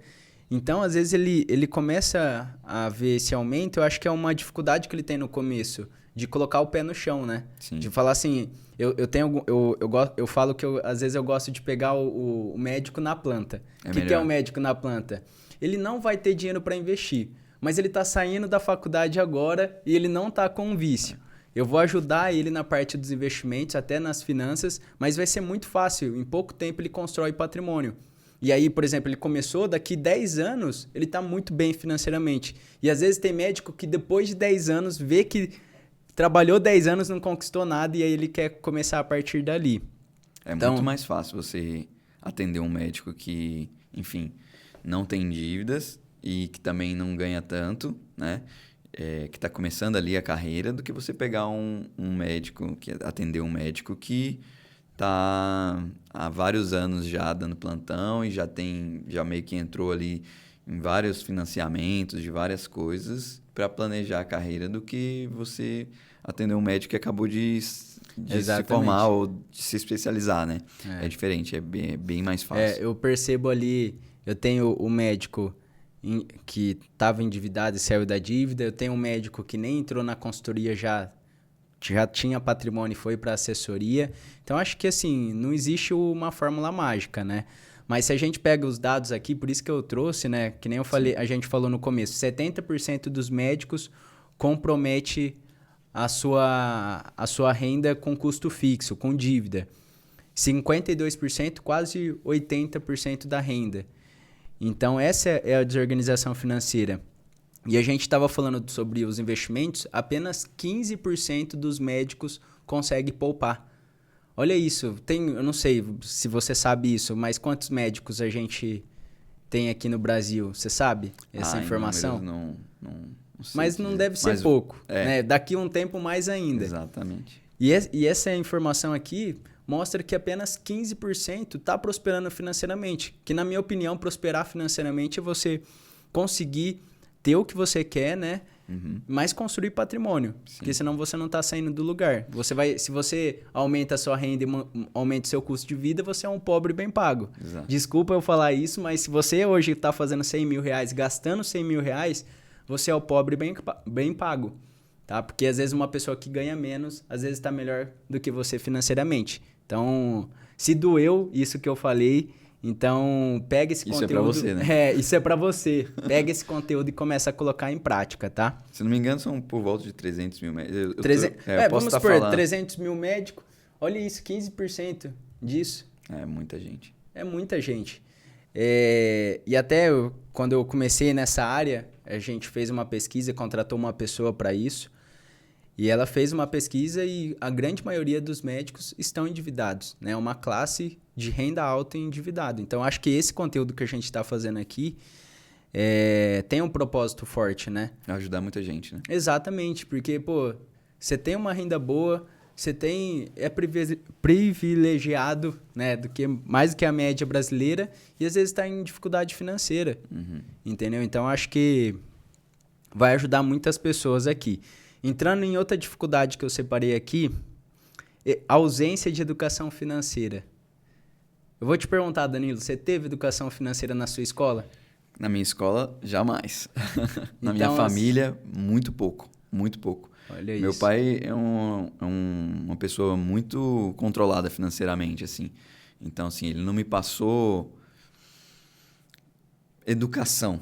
Então, às vezes, ele começa a ver esse aumento, eu acho que é uma dificuldade que ele tem no começo, de colocar o pé no chão, né? Sim. De falar assim, eu falo que às vezes eu gosto de pegar o médico na planta. O que é o médico na planta? Ele não vai ter dinheiro para investir, mas ele está saindo da faculdade agora e ele não está com um vício. Eu vou ajudar ele na parte dos investimentos, até nas finanças, mas vai ser muito fácil. Em pouco tempo ele constrói patrimônio. E aí, por exemplo, ele começou, daqui 10 anos, ele está muito bem financeiramente. E às vezes tem médico que depois de 10 anos vê que trabalhou 10 anos, não conquistou nada e aí ele quer começar a partir dali. É Então, muito mais fácil você atender um médico que, enfim, não tem dívidas e que também não ganha tanto, né? Que está começando ali a carreira, do que você pegar um médico, atender um médico que está há vários anos já dando plantão e já meio que entrou ali em vários financiamentos de várias coisas para planejar a carreira, do que você atender um médico que acabou de se formar ou de se especializar, né? É diferente, é bem mais fácil. Eu percebo ali, eu tenho o médico que estava endividado e saiu da dívida, eu tenho um médico que nem entrou na consultoria, já tinha patrimônio e foi para assessoria. Então, acho que assim, não existe uma fórmula mágica, né? Mas se a gente pega os dados aqui, por isso que eu trouxe, né? Que nem eu falei, a gente falou no começo, 70% dos médicos compromete a sua renda com custo fixo, com dívida. 52%, quase 80% da renda. Então, essa é a desorganização financeira. E a gente estava falando sobre os investimentos, apenas 15% dos médicos consegue poupar. Olha isso, eu não sei se você sabe isso, mas quantos médicos a gente tem aqui no Brasil? Você sabe essa informação? Não sei, mas não deve ser pouco, né? Daqui a um tempo mais ainda. Exatamente. E essa informação aqui mostra que apenas 15% está prosperando financeiramente. Que, na minha opinião, prosperar financeiramente é você conseguir ter o que você quer, né? Mas construir patrimônio. Sim. Porque senão você não está saindo do lugar. Se você aumenta a sua renda e aumenta o seu custo de vida, você é um pobre bem pago. Exato. Desculpa eu falar isso, mas se você hoje está fazendo 100 mil reais, gastando 100 mil reais, você é o pobre bem pago. Tá? Porque às vezes uma pessoa que ganha menos, às vezes está melhor do que você financeiramente. Então, se doeu isso que eu falei, então pega esse conteúdo. Isso é pra você, né? Isso é pra você. Pega esse conteúdo e começa a colocar em prática, tá? Se não me engano, são por volta de 300 mil médicos. Vamos supor, 300 mil médicos. Olha isso, 15% disso. É muita gente. É muita gente. E até quando eu comecei nessa área, a gente fez uma pesquisa, contratou uma pessoa para isso. E ela fez uma pesquisa e a grande maioria dos médicos estão endividados, né? Uma classe de renda alta e endividado. Então, acho que esse conteúdo que a gente está fazendo aqui tem um propósito forte, né? Ajudar muita gente, né? Exatamente, porque, você tem uma renda boa, você é privilegiado, né? Mais do que a média brasileira, e às vezes está em dificuldade financeira, entendeu? Então, acho que vai ajudar muitas pessoas aqui. Entrando em outra dificuldade que eu separei aqui, ausência de educação financeira. Eu vou te perguntar, Danilo, você teve educação financeira na sua escola? Na minha escola, jamais. Na minha família, muito pouco. Muito pouco. Olha Meu isso. pai é uma pessoa muito controlada financeiramente, assim. Então, assim, ele não me passou educação.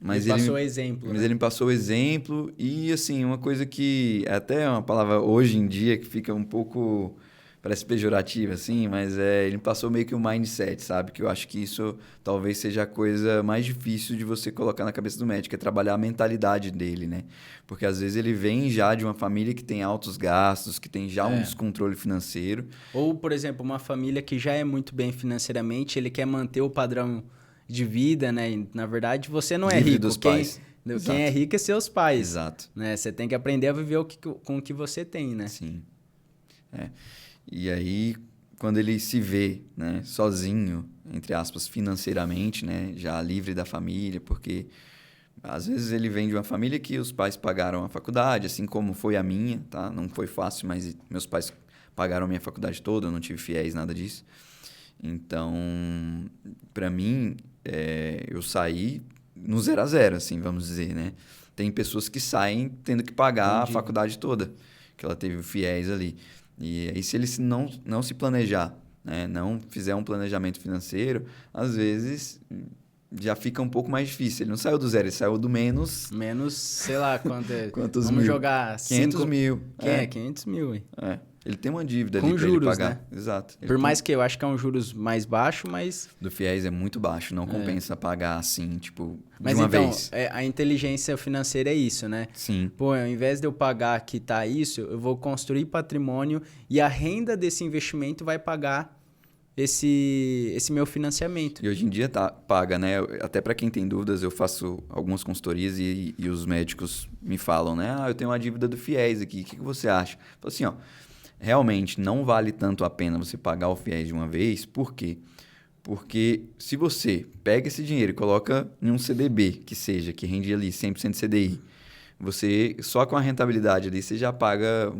Mas ele passou exemplo. Mas né? ele me passou exemplo e, assim, uma coisa que é até uma palavra hoje em dia que fica um pouco, parece pejorativa, assim, mas ele me passou meio que um mindset, sabe? Que eu acho que isso talvez seja a coisa mais difícil de você colocar na cabeça do médico, é trabalhar a mentalidade dele, né? Porque às vezes ele vem já de uma família que tem altos gastos, que tem já um descontrole financeiro. Ou, por exemplo, uma família que já é muito bem financeiramente, ele quer manter o padrão de vida, né? E, na verdade, você não é rico. Dos pais. Quem é rico é seus pais. Exato. Né? Você tem que aprender a viver com o que você tem, né? Sim. E aí, quando ele se vê, né, sozinho, entre aspas, financeiramente, né, já livre da família, porque às vezes ele vem de uma família que os pais pagaram a faculdade, assim como foi a minha, tá? Não foi fácil, mas meus pais pagaram a minha faculdade toda, eu não tive fiéis, nada disso. Então, para mim, eu saí no 0 a 0, assim, vamos dizer, né? Tem pessoas que saem tendo que pagar a faculdade toda, que ela teve fiéis ali. E aí, se ele não se planejar, né? Não fizer um planejamento financeiro, às vezes já fica um pouco mais difícil. Ele não saiu do zero, ele saiu do menos... Menos, sei lá, quanto é. Quantos Vamos mil? jogar 500 mil. Quem é? 500 mil, hein? Ele tem uma dívida Com ali pra juros, ele pagar. né? Exato. Por mais que eu acho que é um juros mais baixo, mas... Do FIES é muito baixo, não compensa pagar assim, tipo, Mas de uma então, vez. a inteligência financeira é isso, né? Sim. Pô, ao invés de eu pagar que tá isso, eu vou construir patrimônio e a renda desse investimento vai pagar esse meu financiamento. E hoje em dia paga, né? Até para quem tem dúvidas, eu faço algumas consultorias e os médicos me falam, né? Eu tenho uma dívida do FIES aqui, o que você acha? Eu falo assim, ó, realmente não vale tanto a pena você pagar o FIES de uma vez, por quê? Porque se você pega esse dinheiro e coloca em um CDB, que rende ali 100% CDI, você, só com a rentabilidade ali, você já paga,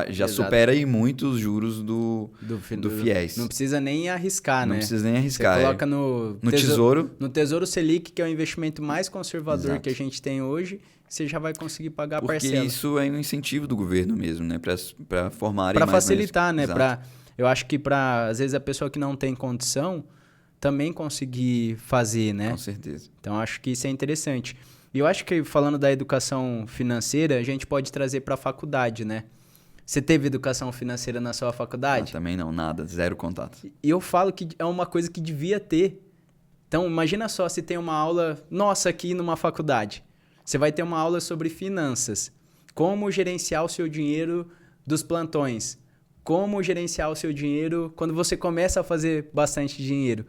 já Exato. supera aí muito os juros do FIES. Não precisa nem arriscar, né? Não precisa nem arriscar. Você coloca no Tesouro. No Tesouro Selic, que é o investimento mais conservador Exato. que a gente tem hoje, você já vai conseguir pagar a Porque parcela. isso é um incentivo do governo mesmo, né? Para formarem Para mais facilitar, né? Exato. Eu acho que às vezes, a pessoa que não tem condição também conseguir fazer, né? Com certeza. Então, acho que isso é interessante. E eu acho que, falando da educação financeira, a gente pode trazer para a faculdade, né? Você teve educação financeira na sua faculdade? Também não, nada, zero contato. E eu falo que é uma coisa que devia ter. Então, imagina só se tem uma aula nossa aqui numa faculdade. Você vai ter uma aula sobre finanças. Como gerenciar o seu dinheiro dos plantões. Como gerenciar o seu dinheiro quando você começa a fazer bastante dinheiro.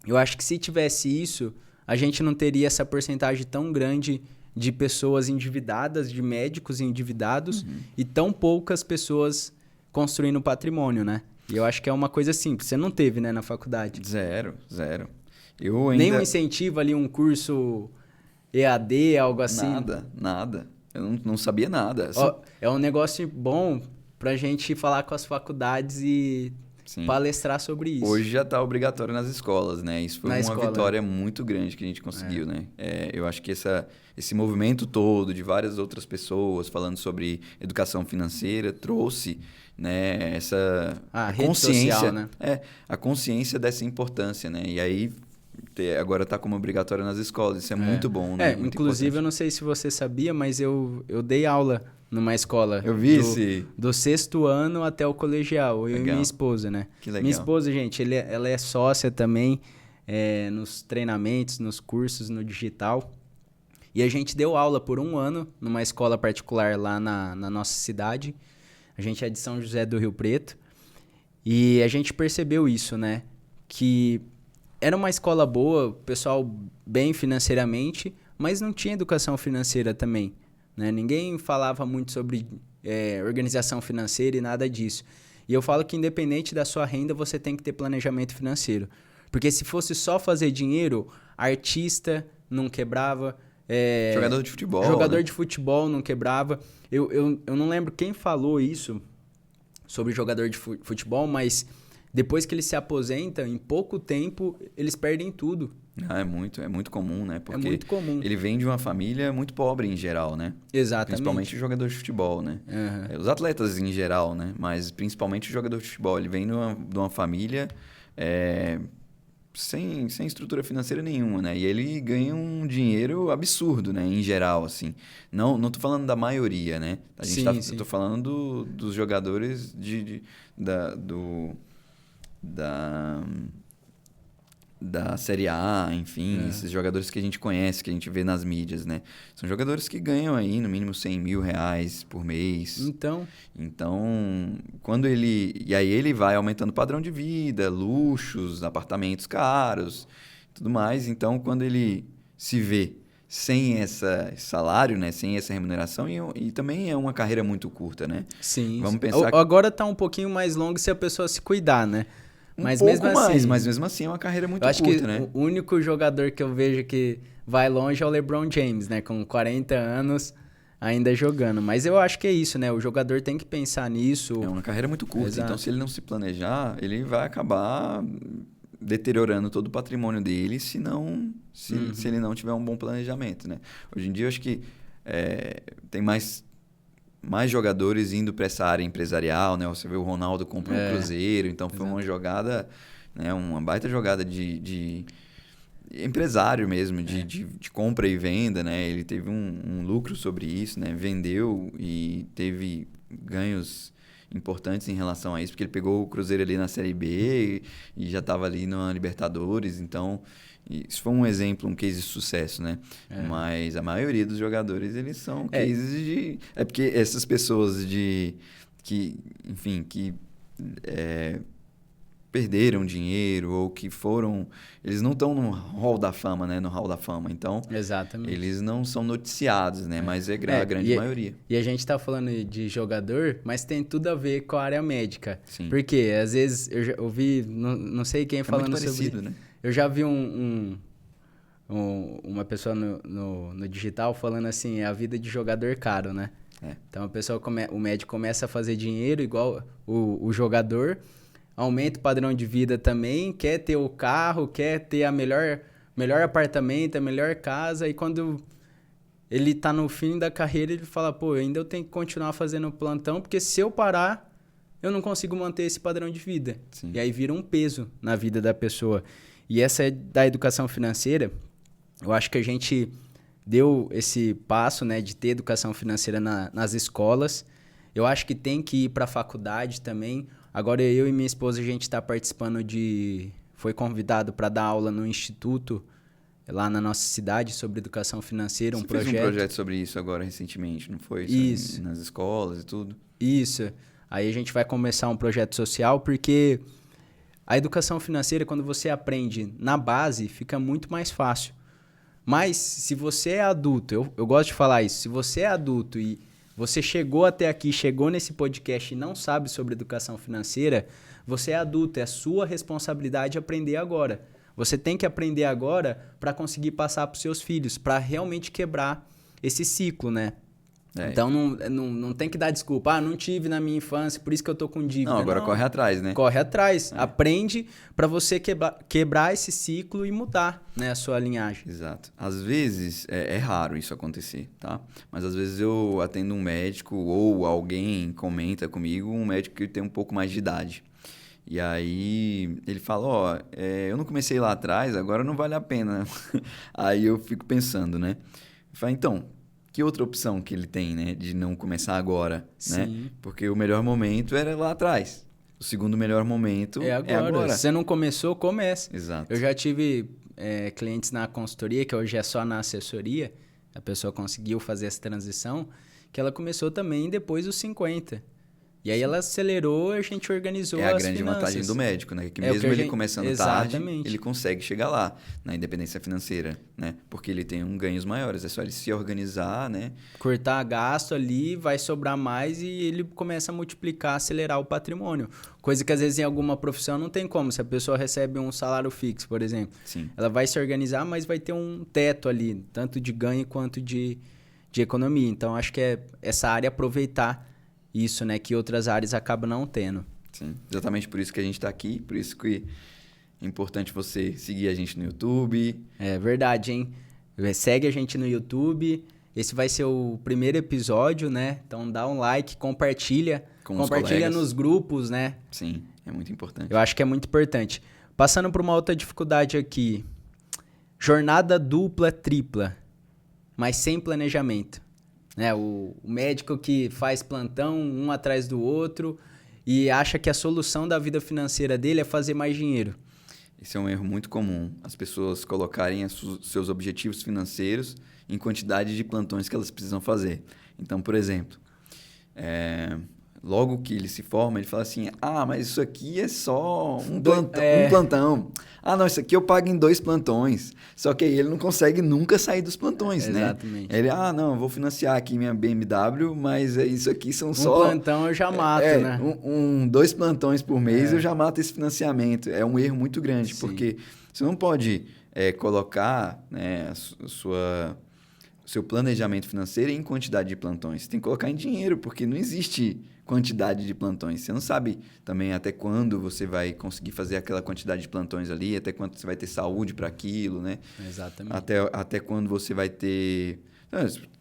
Eu acho que se tivesse isso, a gente não teria essa porcentagem tão grande de pessoas endividadas, de médicos endividados, e tão poucas pessoas construindo patrimônio, né? E eu acho que é uma coisa simples. Você não teve, né, na faculdade? Zero. Eu ainda... Nenhum incentivo ali, um curso EAD, algo assim? Nada. Eu não sabia nada. Ó, é um negócio bom pra gente falar com as faculdades e Sim. palestrar sobre isso. Hoje já está obrigatório nas escolas, né? Isso foi uma vitória muito grande que a gente conseguiu, né? Eu acho que esse movimento todo de várias outras pessoas falando sobre educação financeira trouxe, né, essa consciência, social, né? A consciência dessa importância, né? E aí agora está como obrigatório nas escolas. Isso é muito bom, né? Muito inclusive, importante. eu não sei se você sabia, mas eu dei aula numa escola. Eu vi do 6º ano até o colegial. Eu Legal. e minha esposa, né? Que legal. Minha esposa, gente, ela é sócia também nos treinamentos, nos cursos, no digital. E a gente deu aula por 1 ano numa escola particular lá na nossa cidade. A gente é de São José do Rio Preto. E a gente percebeu isso, né? Que era uma escola boa, o pessoal bem financeiramente, mas não tinha educação financeira também. Né? Ninguém falava muito sobre organização financeira e nada disso. E eu falo que independente da sua renda, você tem que ter planejamento financeiro. Porque se fosse só fazer dinheiro, artista não quebrava. Jogador de futebol. Jogador né? de futebol não quebrava. Eu não lembro quem falou isso sobre jogador de futebol, mas depois que eles se aposentam, em pouco tempo, eles perdem tudo. É muito comum, né? Porque muito comum. Ele vem de uma família muito pobre em geral, né? Exatamente. Principalmente o jogador de futebol, né? Os atletas em geral, né? Mas principalmente o jogador de futebol. Ele vem de uma família sem estrutura financeira nenhuma, né? E ele ganha um dinheiro absurdo, né? Em geral, assim. Não tô falando da maioria, né? Sim. Eu tô falando dos jogadores da Série A, enfim, esses jogadores que a gente conhece, que a gente vê nas mídias, né? São jogadores que ganham aí no mínimo R$100 mil por mês. Então, quando e aí ele vai aumentando o padrão de vida, luxos, apartamentos caros, tudo mais. Então, quando ele se vê sem esse salário, né? Sem essa remuneração, e também é uma carreira muito curta, né? sim. Vamos pensar Agora tá um pouquinho mais longo se a pessoa se cuidar, né? Mas mesmo assim é uma carreira muito curta, curta, né? O único jogador que eu vejo que vai longe é o LeBron James, né? Com 40 anos ainda jogando. Mas eu acho que é isso, né? O jogador tem que pensar nisso. É uma carreira muito curta. Exato. Então, se ele não se planejar, ele vai acabar deteriorando todo o patrimônio dele se ele não tiver um bom planejamento, né? Hoje em dia, eu acho que tem mais jogadores indo para essa área empresarial, né? Você vê o Ronaldo comprou um Cruzeiro, então foi uma jogada, né? Uma baita jogada de empresário mesmo, de compra e venda, né? Ele teve um lucro sobre isso, né? Vendeu e teve ganhos importantes em relação a isso, porque ele pegou o Cruzeiro ali na Série B e já estava ali na Libertadores, então isso foi um exemplo, um case de sucesso, né? Mas a maioria dos jogadores, eles são cases de... É porque essas pessoas enfim, perderam dinheiro ou que foram... Eles não estão no hall da fama, né? No hall da fama. Então, Exatamente. eles não são noticiados, né? Mas a grande maioria. E a gente tá falando de jogador, mas tem tudo a ver com a área médica. Sim. Porque, às vezes, eu já ouvi, não sei quem falando muito parecido, sobre... né? Eu já vi uma pessoa no digital falando assim, é a vida de jogador caro, né? Então, a pessoa o médico começa a fazer dinheiro igual o jogador... Aumenta o padrão de vida também, quer ter o carro, quer ter a melhor apartamento, a melhor casa. E quando ele tá no fim da carreira, ele fala, pô, ainda eu tenho que continuar fazendo plantão, porque se eu parar, eu não consigo manter esse padrão de vida. Sim. E aí vira um peso na vida da pessoa. E essa é da educação financeira. Eu acho que a gente deu esse passo, né, de ter educação financeira nas escolas. Eu acho que tem que ir para a faculdade também. Agora eu e minha esposa, a gente está participando foi convidado para dar aula no instituto, lá na nossa cidade, sobre educação financeira, Você fez um projeto sobre isso agora recentemente, não foi? Isso. Nas escolas e tudo? Isso. Aí a gente vai começar um projeto social, porque a educação financeira, quando você aprende na base, fica muito mais fácil. Mas se você é adulto, eu gosto de falar isso, se você é adulto e você chegou até aqui, chegou nesse podcast e não sabe sobre educação financeira, você é adulto, é sua responsabilidade aprender agora. Você tem que aprender agora para conseguir passar para os seus filhos, para realmente quebrar esse ciclo, né? Então não tem que dar desculpa, não tive na minha infância, por isso que eu tô com dívida. Não, agora corre atrás, né? Corre atrás, aprende para você quebrar esse ciclo e mudar, né, a sua linhagem. Exato. Às vezes, é raro isso acontecer, tá? Mas às vezes eu atendo um médico ou alguém comenta comigo, um médico que tem um pouco mais de idade. E aí ele fala, eu não comecei lá atrás, agora não vale a pena. Aí eu fico pensando, né? Eu falo, então, que outra opção que ele tem, né? De não começar agora, Sim. né? Porque o melhor momento era lá atrás. O segundo melhor momento é agora. Se você não começou, comece. Exato. Eu já tive clientes na consultoria, que hoje é só na assessoria, a pessoa conseguiu fazer essa transição, que ela começou também depois dos 50. E aí ela acelerou e a gente organizou as finanças. É a grande vantagem do médico, né? Que mesmo ele começando tarde, ele consegue chegar lá, na independência financeira, né? Porque ele tem ganhos maiores, é só ele se organizar, né? Cortar gasto ali, vai sobrar mais e ele começa a multiplicar, acelerar o patrimônio. Coisa que às vezes em alguma profissão não tem como. Se a pessoa recebe um salário fixo, por exemplo, Sim. Ela vai se organizar, mas vai ter um teto ali, tanto de ganho quanto de economia. Então, acho que é essa área aproveitar isso, né? Que outras áreas acabam não tendo. Sim, exatamente por isso que a gente está aqui, por isso que é importante você seguir a gente no YouTube. É verdade, hein? Segue a gente no YouTube. Esse vai ser o primeiro episódio, né? Então dá um like, compartilha nos grupos, né? Sim, é muito importante. Eu acho que é muito importante. Passando por uma outra dificuldade aqui. Jornada dupla, tripla, mas sem planejamento. Né? O médico que faz plantão um atrás do outro e acha que a solução da vida financeira dele é fazer mais dinheiro. Esse é um erro muito comum. As pessoas colocarem seus objetivos financeiros em quantidade de plantões que elas precisam fazer. Então, por exemplo, logo que ele se forma, ele fala assim, mas isso aqui é só um plantão. Não, isso aqui eu pago em 2 plantões. Só que aí ele não consegue nunca sair dos plantões, né? Exatamente. Ele, não, eu vou financiar aqui minha BMW, mas isso aqui são só... Um plantão eu já mato, né? 2 plantões por mês eu já mato esse financiamento. É um erro muito grande, Sim. porque você não pode colocar, né, seu planejamento financeiro em quantidade de plantões. Você tem que colocar em dinheiro, porque não existe quantidade de plantões. Você não sabe também até quando você vai conseguir fazer aquela quantidade de plantões ali, até quando você vai ter saúde para aquilo, né? Exatamente. Até quando você vai ter...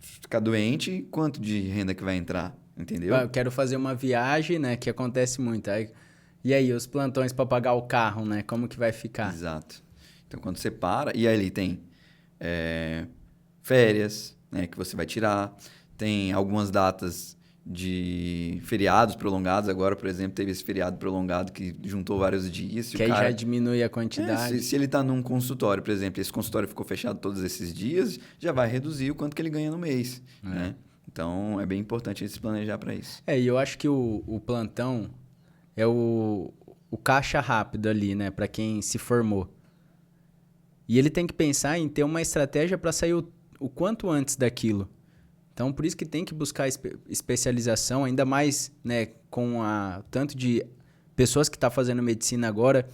ficar doente, quanto de renda que vai entrar, entendeu? Eu quero fazer uma viagem, né? Que acontece muito. E aí, os plantões para pagar o carro, né? Como que vai ficar? Exato. Então, quando você para... E aí ele tem férias, né, que você vai tirar. Tem algumas datas de feriados prolongados. Agora, por exemplo, teve esse feriado prolongado que juntou vários dias. Se Que o aí cara... já diminui a quantidade. se ele está num consultório, por exemplo, esse consultório ficou fechado todos esses dias, já vai reduzir o quanto que ele ganha no mês, né? Então, é bem importante ele se planejar para isso. E eu acho que o plantão é o caixa rápido ali, né? Para quem se formou. E ele tem que pensar em ter uma estratégia para sair o quanto antes daquilo. Então, por isso que tem que buscar especialização, ainda mais, né, com a tanto de pessoas que estão fazendo medicina agora.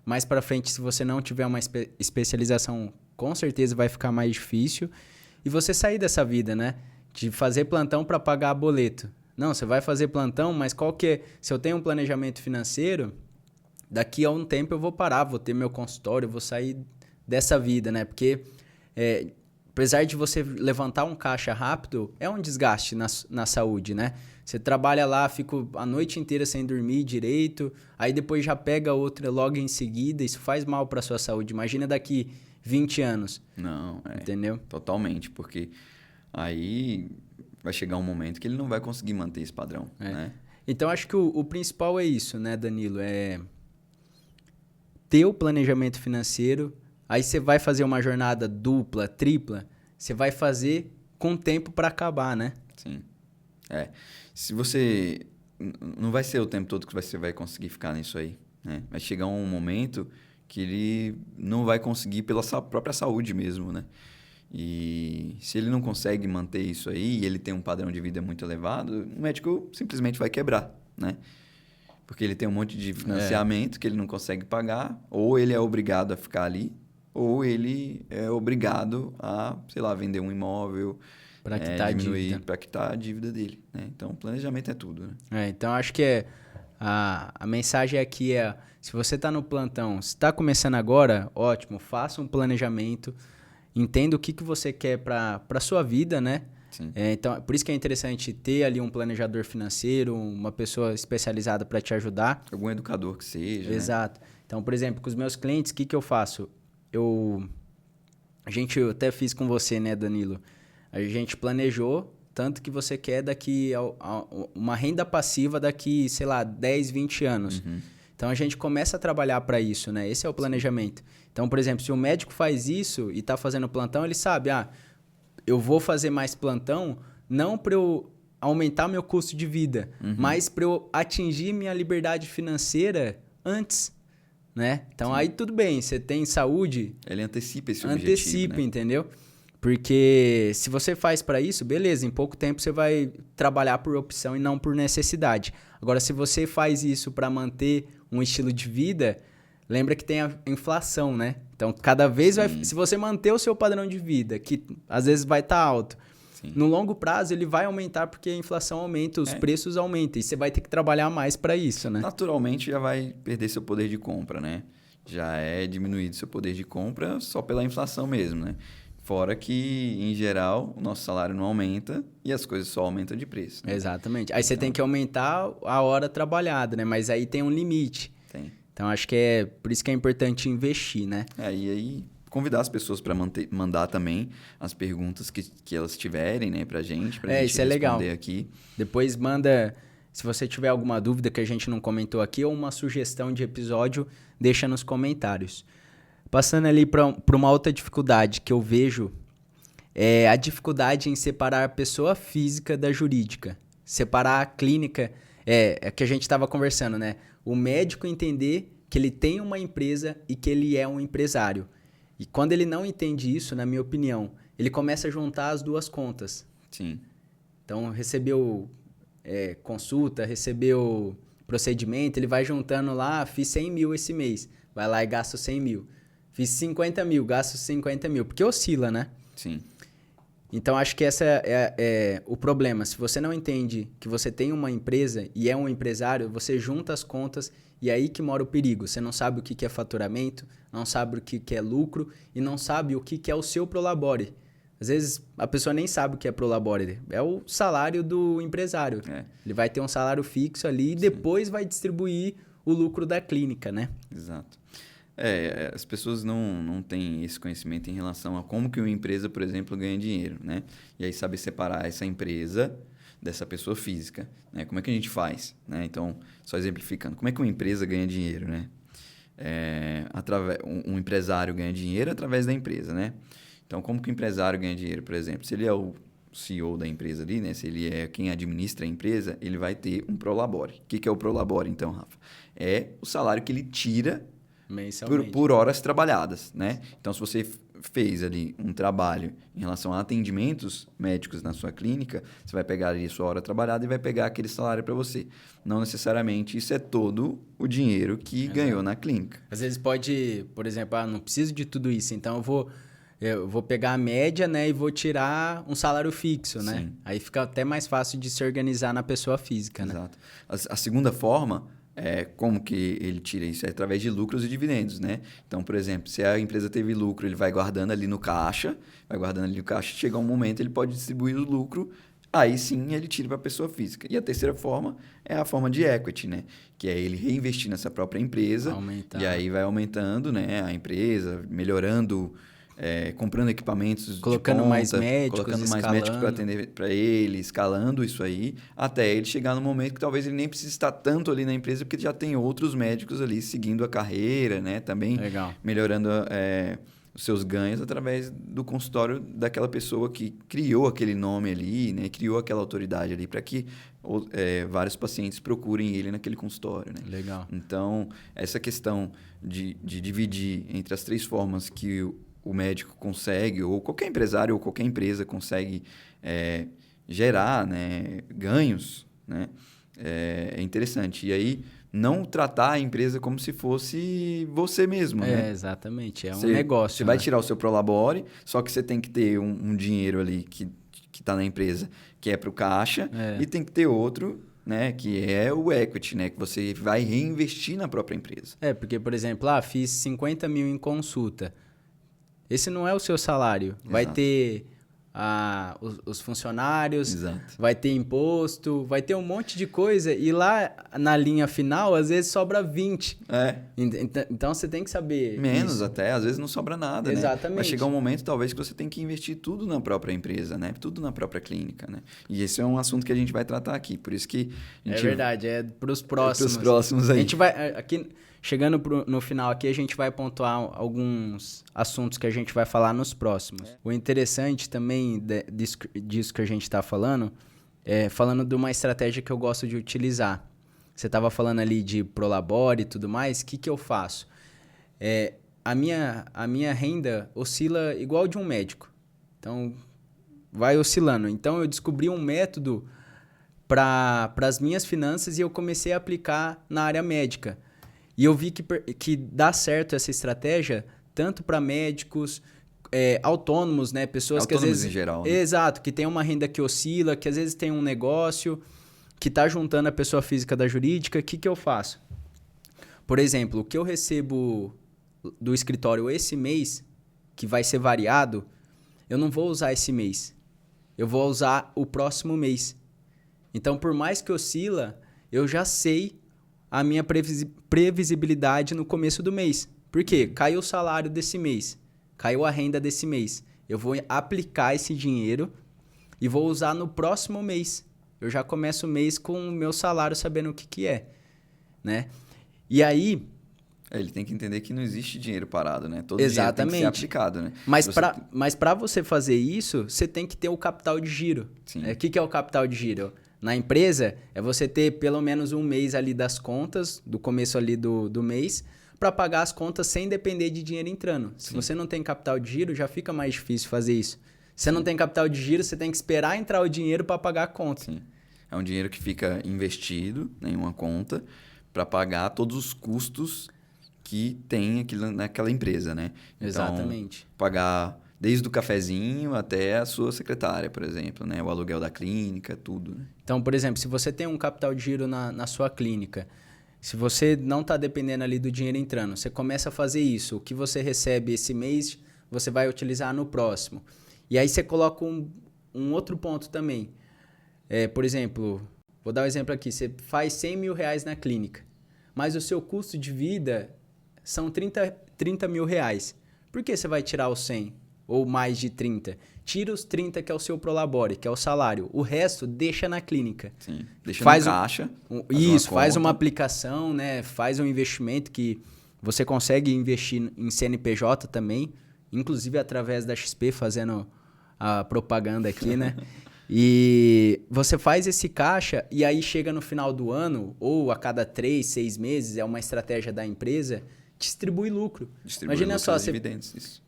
Mais para frente, se você não tiver uma especialização, com certeza vai ficar mais difícil. E você sair dessa vida, né? De fazer plantão para pagar boleto. Não, você vai fazer plantão, mas qual que é? Se eu tenho um planejamento financeiro, daqui a um tempo eu vou parar, vou ter meu consultório, vou sair dessa vida, né? Porque apesar de você levantar um caixa rápido, é um desgaste na saúde, né? Você trabalha lá, fica a noite inteira sem dormir direito, aí depois já pega outra logo em seguida, isso faz mal para sua saúde. Imagina daqui 20 anos. Não, entendeu? Totalmente, porque aí vai chegar um momento que ele não vai conseguir manter esse padrão, né? Então, acho que o principal é isso, né, Danilo? É ter o planejamento financeiro. Aí você vai fazer uma jornada dupla, tripla, você vai fazer com tempo para acabar, né? Sim. Se você... Não vai ser o tempo todo que você vai conseguir ficar nisso aí, né? Vai chegar um momento que ele não vai conseguir pela própria saúde mesmo, né? E se ele não consegue manter isso aí e ele tem um padrão de vida muito elevado, o médico simplesmente vai quebrar, né? Porque ele tem um monte de financiamento que ele não consegue pagar, ou ele é obrigado a ficar ali, ou ele é obrigado a, sei lá, vender um imóvel, para quitar diminuir, a dívida. para quitar a dívida dele, né? Então, planejamento é tudo, né? Então, acho que a mensagem aqui é, se você está no plantão, se está começando agora, ótimo, faça um planejamento, entenda o que você quer para a sua vida, né? Sim. Então, por isso que é interessante ter ali um planejador financeiro, uma pessoa especializada para te ajudar. Algum educador que seja, Exato. né? Então, por exemplo, com os meus clientes, o que eu faço? Eu até fiz com você, né, Danilo? A gente planejou tanto que você quer uma renda passiva daqui, sei lá, 10, 20 anos. Uhum. Então, a gente começa a trabalhar para isso, né? Esse é o planejamento. Sim. Então, por exemplo, se o médico faz isso e está fazendo plantão, ele sabe, eu vou fazer mais plantão não para eu aumentar meu custo de vida, mas para eu atingir minha liberdade financeira antes, né? Então, aí tudo bem, você tem saúde... Ele antecipa esse objetivo, né? Entendeu? Porque se você faz para isso, beleza, em pouco tempo você vai trabalhar por opção e não por necessidade. Agora, se você faz isso para manter um estilo de vida, lembra que tem a inflação, né? Então, cada vez se você manter o seu padrão de vida, que às vezes vai estar alto, no longo prazo ele vai aumentar porque a inflação aumenta, os preços aumentam e você vai ter que trabalhar mais para isso, né? Naturalmente já vai perder seu poder de compra, né? Já é diminuído seu poder de compra só pela inflação mesmo, né? Fora que, em geral, o nosso salário não aumenta e as coisas só aumentam de preço. Né? Exatamente. Aí você tem que aumentar a hora trabalhada, né? Mas aí tem um limite. Tem. Então, acho que é por isso que é importante investir, né? E aí convidar as pessoas para mandar também as perguntas que elas tiverem, né, pra gente isso é responder legal. Aqui. Depois manda, se você tiver alguma dúvida que a gente não comentou aqui ou uma sugestão de episódio, deixa nos comentários. Passando ali para uma outra dificuldade que eu vejo, é a dificuldade em separar a pessoa física da jurídica. Separar a clínica, é que a gente estava conversando, né? O médico entender que ele tem uma empresa e que ele é um empresário. E quando ele não entende isso, na minha opinião, ele começa a juntar as duas contas. Sim. Então, recebeu consulta, recebeu procedimento, ele vai juntando lá, fiz 100 mil esse mês, vai lá e gasta 100 mil. Fiz 50 mil, gasto 50 mil, porque oscila, né? Sim. Então, acho que esse é o problema. Se você não entende que você tem uma empresa e é um empresário, você junta as contas e é aí que mora o perigo. Você não sabe o que é faturamento, não sabe o que é lucro e não sabe o que é o seu prolabore. Às vezes, a pessoa nem sabe o que é prolabore. É o salário do empresário. Ele vai ter um salário fixo ali e depois vai distribuir o lucro da clínica, né? Exato. As pessoas não têm esse conhecimento em relação a como que uma empresa, por exemplo, ganha dinheiro, né? E aí saber separar essa empresa dessa pessoa física, né? Como é que a gente faz, né? Então, só exemplificando, como é que uma empresa ganha dinheiro, né? Um empresário ganha dinheiro através da empresa, né? Então, como que o empresário ganha dinheiro, por exemplo? Se ele é o CEO da empresa ali, né? Se ele é quem administra a empresa, ele vai ter um prolabore. O que é o prolabore, então, Rafa? É o salário que ele tira por horas trabalhadas, né? Então, se você fez ali um trabalho em relação a atendimentos médicos na sua clínica, você vai pegar ali a sua hora trabalhada e vai pegar aquele salário para você. Não necessariamente isso é todo o dinheiro que ganhou na clínica. Às vezes pode, por exemplo, não preciso de tudo isso, então eu vou pegar a média, né, e vou tirar um salário fixo, né? Sim. Aí fica até mais fácil de se organizar na pessoa física, né? Exato. A segunda forma como que ele tira isso? É através de lucros e dividendos, né? Então, por exemplo, se a empresa teve lucro, ele vai guardando ali no caixa, chega um momento ele pode distribuir o lucro, aí sim ele tira para a pessoa física. E a terceira forma é a forma de equity, né? Que é ele reinvestir nessa própria empresa, e aí vai aumentando, né, a empresa, melhorando, comprando equipamentos colocando de ponta, mais médicos, colocando mais médicos para atender para ele, escalando isso aí, até ele chegar no momento que talvez ele nem precise estar tanto ali na empresa, porque já tem outros médicos ali seguindo a carreira, né? Também melhorando os seus ganhos através do consultório daquela pessoa que criou aquele nome ali, né? Criou aquela autoridade ali para que vários pacientes procurem ele naquele consultório, né? Legal. Então, essa questão de dividir entre as três formas que o médico consegue, ou qualquer empresário ou qualquer empresa consegue gerar, né, ganhos, né, é interessante. E aí, não tratar a empresa como se fosse você mesmo, né? Exatamente. É um negócio. Você vai tirar o seu prolabore, só que você tem que ter um dinheiro ali que está na empresa, que é para o caixa, e tem que ter outro, né, que é o equity, né, que você vai reinvestir na própria empresa. Porque, por exemplo, fiz 50 mil em consulta. Esse não é o seu salário. Exato. Vai ter os funcionários, Exato. vai ter imposto, vai ter um monte de coisa. E lá na linha final, às vezes sobra 20. Então você tem que saber. Menos isso. Até, às vezes não sobra nada, Exatamente. né? Vai chegar um momento, talvez, que você tem que investir tudo na própria empresa, né? Tudo na própria clínica, né? E esse é um assunto que a gente vai tratar aqui. Por isso que a gente... É verdade, é para os próximos. Para os próximos aí. A gente vai... Aqui, chegando no final aqui, a gente vai pontuar alguns assuntos que a gente vai falar nos próximos. O interessante também disso que a gente está falando, falando de uma estratégia que eu gosto de utilizar. Você estava falando ali de Prolabore e tudo mais, o que eu faço? A minha renda oscila igual de um médico. Então, vai oscilando. Então, eu descobri um método para as minhas finanças e eu comecei a aplicar na área médica. E eu vi que dá certo essa estratégia tanto para médicos, autônomos, né? Pessoas autônomos que às vezes... em geral. Né? Exato, que tem uma renda que oscila, que às vezes tem um negócio, que está juntando a pessoa física da jurídica. O que eu faço? Por exemplo, o que eu recebo do escritório esse mês, que vai ser variado, eu não vou usar esse mês. Eu vou usar o próximo mês. Então, por mais que oscila, eu já sei a minha previsibilidade no começo do mês. Por quê? Caiu o salário desse mês, caiu a renda desse mês. Eu vou aplicar esse dinheiro e vou usar no próximo mês. Eu já começo o mês com o meu salário sabendo o que é, né? E aí... ele tem que entender que não existe dinheiro parado, né? Todo Exatamente. dinheiro tem que ser aplicado, né? Mas para você fazer isso, você tem que ter o capital de giro. O que é o capital de giro? Na empresa, é você ter pelo menos um mês ali das contas, do começo ali do mês, para pagar as contas sem depender de dinheiro entrando. Se você não tem capital de giro, já fica mais difícil fazer isso. Se você não tem capital de giro, você tem que esperar entrar o dinheiro para pagar a conta. Sim. É um dinheiro que fica investido em uma conta para pagar todos os custos que tem naquela empresa, né? Então, exatamente. Pagar desde o cafezinho até a sua secretária, por exemplo, né? O aluguel da clínica, tudo. Né? Então, por exemplo, se você tem um capital de giro na sua clínica, se você não está dependendo ali do dinheiro entrando, você começa a fazer isso. O que você recebe esse mês, você vai utilizar no próximo. E aí você coloca um outro ponto também. Por exemplo, vou dar um exemplo aqui. Você faz 100 mil reais na clínica, mas o seu custo de vida são 30 30 mil reais. Por que você vai tirar os 100 ou mais de 30? Tira os 30 que é o seu prolabore, que é o salário. O resto deixa na clínica. Sim, deixa Faz no caixa. Faz uma aplicação, né? Faz um investimento que você consegue investir em CNPJ também, inclusive através da XP, fazendo a propaganda aqui, né? E você faz esse caixa e aí chega no final do ano, ou a cada 3, 6 meses, é uma estratégia da empresa, distribui lucro. Imagina só, dividendos, isso.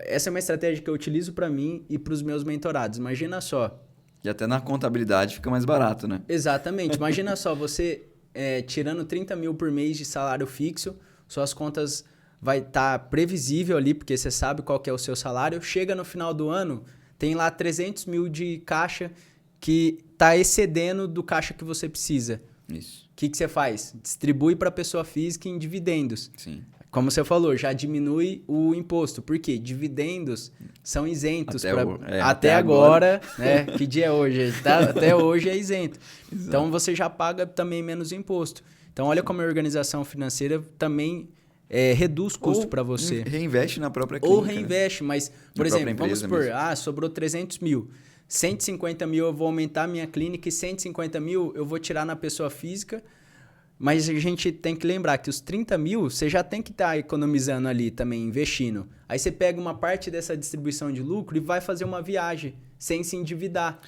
Essa é uma estratégia que eu utilizo para mim e para os meus mentorados. Imagina só. E até na contabilidade fica mais barato, né? Exatamente. Imagina só, você tirando 30 mil por mês de salário fixo, suas contas vai estar previsível ali, porque você sabe qual que é o seu salário. Chega no final do ano, tem lá 300 mil de caixa que está excedendo do caixa que você precisa. Isso. O que você faz? Distribui para a pessoa física em dividendos. Sim. Como você falou, já diminui o imposto. Por quê? Dividendos são isentos. Até agora, né? Que dia é hoje? Até hoje é isento. Exato. Então, você já paga também menos imposto. Então, olha como a organização financeira também reduz custo para você. Reinveste na própria clínica. Ou reinveste, mas, por exemplo, vamos supor, sobrou 300 mil. 150 mil eu vou aumentar a minha clínica e 150 mil eu vou tirar na pessoa física. Mas a gente tem que lembrar que os 30 mil você já tem que estar economizando ali também, investindo. Aí você pega uma parte dessa distribuição de lucro e vai fazer uma viagem sem se endividar.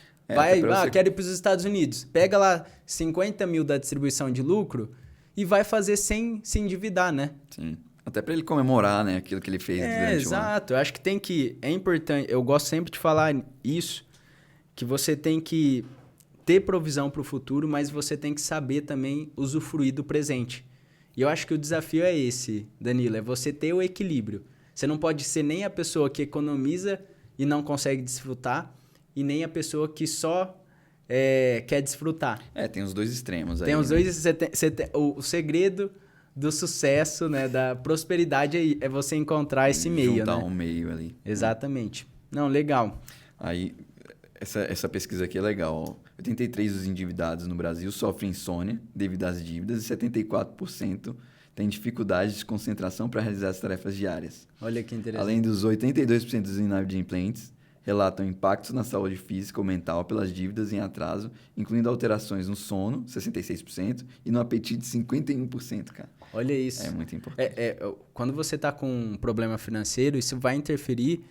Quero ir para os Estados Unidos. Pega lá 50 mil da distribuição de lucro e vai fazer sem se endividar, né? Sim. Até para ele comemorar, né, aquilo que ele fez durante o ano. Exato. Eu acho que é importante. Eu gosto sempre de falar isso, que você tem que ter provisão para o futuro, mas você tem que saber também usufruir do presente. E eu acho que o desafio é esse, Danilo, é você ter o equilíbrio. Você não pode ser nem a pessoa que economiza e não consegue desfrutar, e nem a pessoa que só quer desfrutar. Tem os dois extremos aí. Tem os dois. O segredo do sucesso, né, da prosperidade é você encontrar esse meio, juntar, né? Um meio ali. Exatamente. Não, legal. Aí, essa pesquisa aqui é legal. 83% dos endividados no Brasil sofrem insônia devido às dívidas e 74% têm dificuldade de concentração para realizar as tarefas diárias. Olha que interessante. Além dos 82% dos inadimplentes relatam impactos na saúde física ou mental pelas dívidas em atraso, incluindo alterações no sono, 66%, e no apetite, 51%, cara. Olha isso. É muito importante. Quando você está com um problema financeiro, isso vai interferir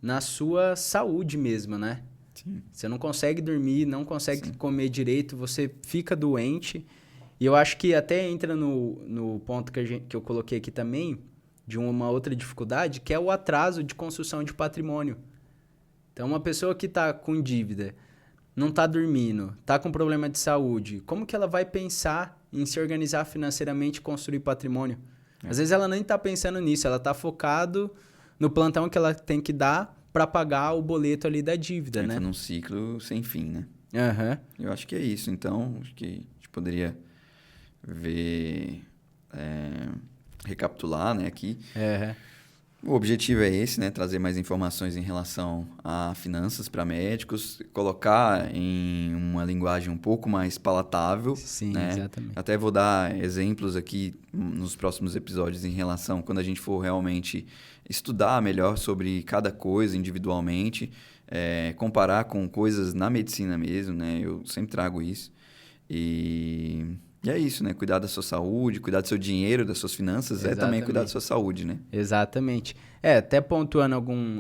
na sua saúde mesmo, né? Sim. Você não consegue dormir, não consegue comer direito, você fica doente. E eu acho que até entra no ponto que eu coloquei aqui também, de uma outra dificuldade, que é o atraso de construção de patrimônio. Então, uma pessoa que está com dívida, não está dormindo, está com problema de saúde, como que ela vai pensar em se organizar financeiramente e construir patrimônio? Às vezes ela nem está pensando nisso, ela está focado no plantão que ela tem que dar para pagar o boleto ali da dívida, né? Entra num ciclo sem fim, né? Uhum. Eu acho que é isso. Então, acho que a gente poderia ver... recapitular, né, aqui. Uhum. O objetivo é esse, né? Trazer mais informações em relação a finanças para médicos, colocar em uma linguagem um pouco mais palatável. Sim, né? Exatamente. Até vou dar exemplos aqui nos próximos episódios em relação, quando a gente for realmente estudar melhor sobre cada coisa individualmente, comparar com coisas na medicina mesmo, né? Eu sempre trago isso. E é isso, né? Cuidar da sua saúde, cuidar do seu dinheiro, das suas finanças, Exatamente. também cuidar da sua saúde, né? Exatamente. Até pontuando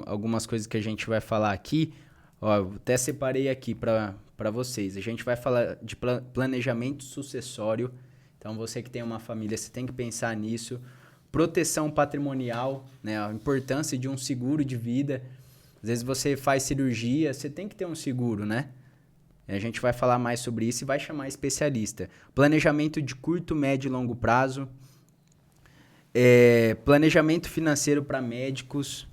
algumas coisas que a gente vai falar aqui, eu até separei aqui para vocês. A gente vai falar de planejamento sucessório. Então, você que tem uma família, você tem que pensar nisso. Proteção patrimonial, né? A importância de um seguro de vida. Às vezes você faz cirurgia, você tem que ter um seguro, né? A gente vai falar mais sobre isso e vai chamar especialista. Planejamento de curto, médio e longo prazo. Planejamento financeiro para médicos.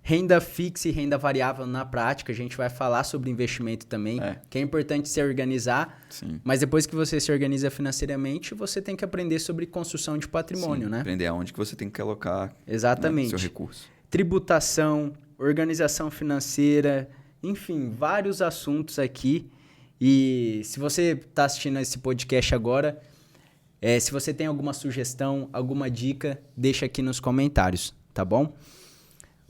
Renda fixa e renda variável na prática. A gente vai falar sobre investimento também. Que é importante se organizar. Sim. Mas depois que você se organiza financeiramente, você tem que aprender sobre construção de patrimônio, né? Aprender aonde que você tem que alocar, exatamente, seu recurso. Tributação, organização financeira, enfim, vários assuntos aqui. E se você está assistindo esse podcast agora, Se você tem alguma sugestão, alguma dica, deixa aqui nos comentários, tá bom?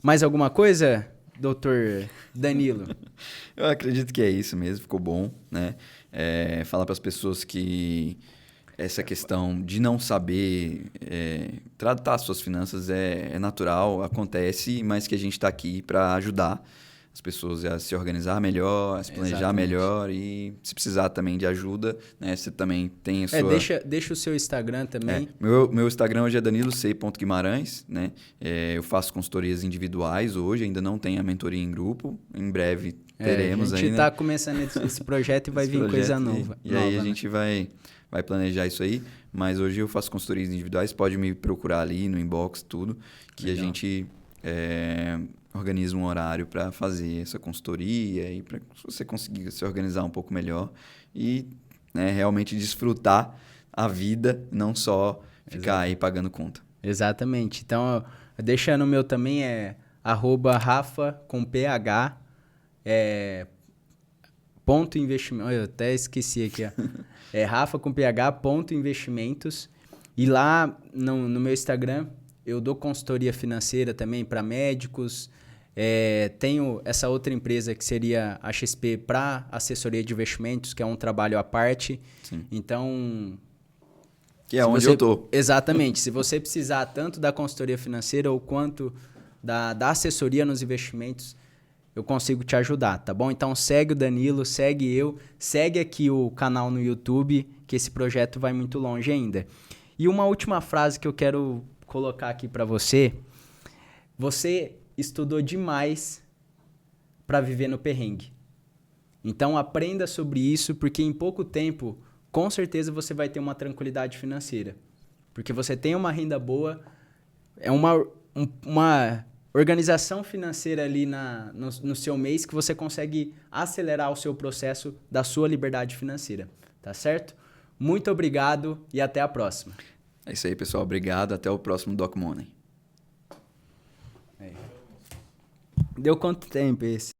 Mais alguma coisa, doutor Danilo? Eu acredito que é isso mesmo, ficou bom, né? Falar para as pessoas que essa questão de não saber tratar suas finanças é natural, acontece, mas que a gente está aqui para ajudar as pessoas a se organizar melhor, a se planejar Exatamente. melhor e se precisar também de ajuda, né? Você também tem a sua... Deixa o seu Instagram também. Meu Instagram hoje é danilocey.guimarães, né? Eu faço consultorias individuais hoje, ainda não tenho a mentoria em grupo. Em breve teremos A aí, gente né? tá começando esse projeto e vai Esse vir coisa projeto nova. E aí a né? gente vai planejar isso aí. Mas hoje eu faço consultorias individuais, pode me procurar ali no inbox, tudo, que Legal. a gente organiza um horário para fazer essa consultoria e para você conseguir se organizar um pouco melhor e, né, realmente desfrutar a vida, não só ficar aí pagando conta. Exatamente. Então, deixando o meu também @Rafa com PH, ponto investimento. Eu até esqueci aqui, ó. Rafa com PH, ponto investimentos. E lá no meu Instagram eu dou consultoria financeira também para médicos. Tenho essa outra empresa que seria a XP para assessoria de investimentos, que é um trabalho à parte. Sim. Então, que é onde eu tô. Exatamente. Se você precisar tanto da consultoria financeira ou quanto da assessoria nos investimentos, eu consigo te ajudar, tá bom? Então segue o Danilo, segue eu, segue aqui o canal no YouTube, que esse projeto vai muito longe ainda. E uma última frase que eu quero colocar aqui para você. Você estudou demais para viver no perrengue. Então aprenda sobre isso, porque em pouco tempo, com certeza você vai ter uma tranquilidade financeira. Porque você tem uma renda boa, é uma organização financeira ali no seu mês que você consegue acelerar o seu processo da sua liberdade financeira, tá certo? Muito obrigado e até a próxima. É isso aí, pessoal. Obrigado. Até o próximo Doc Money. Deu quanto tempo esse?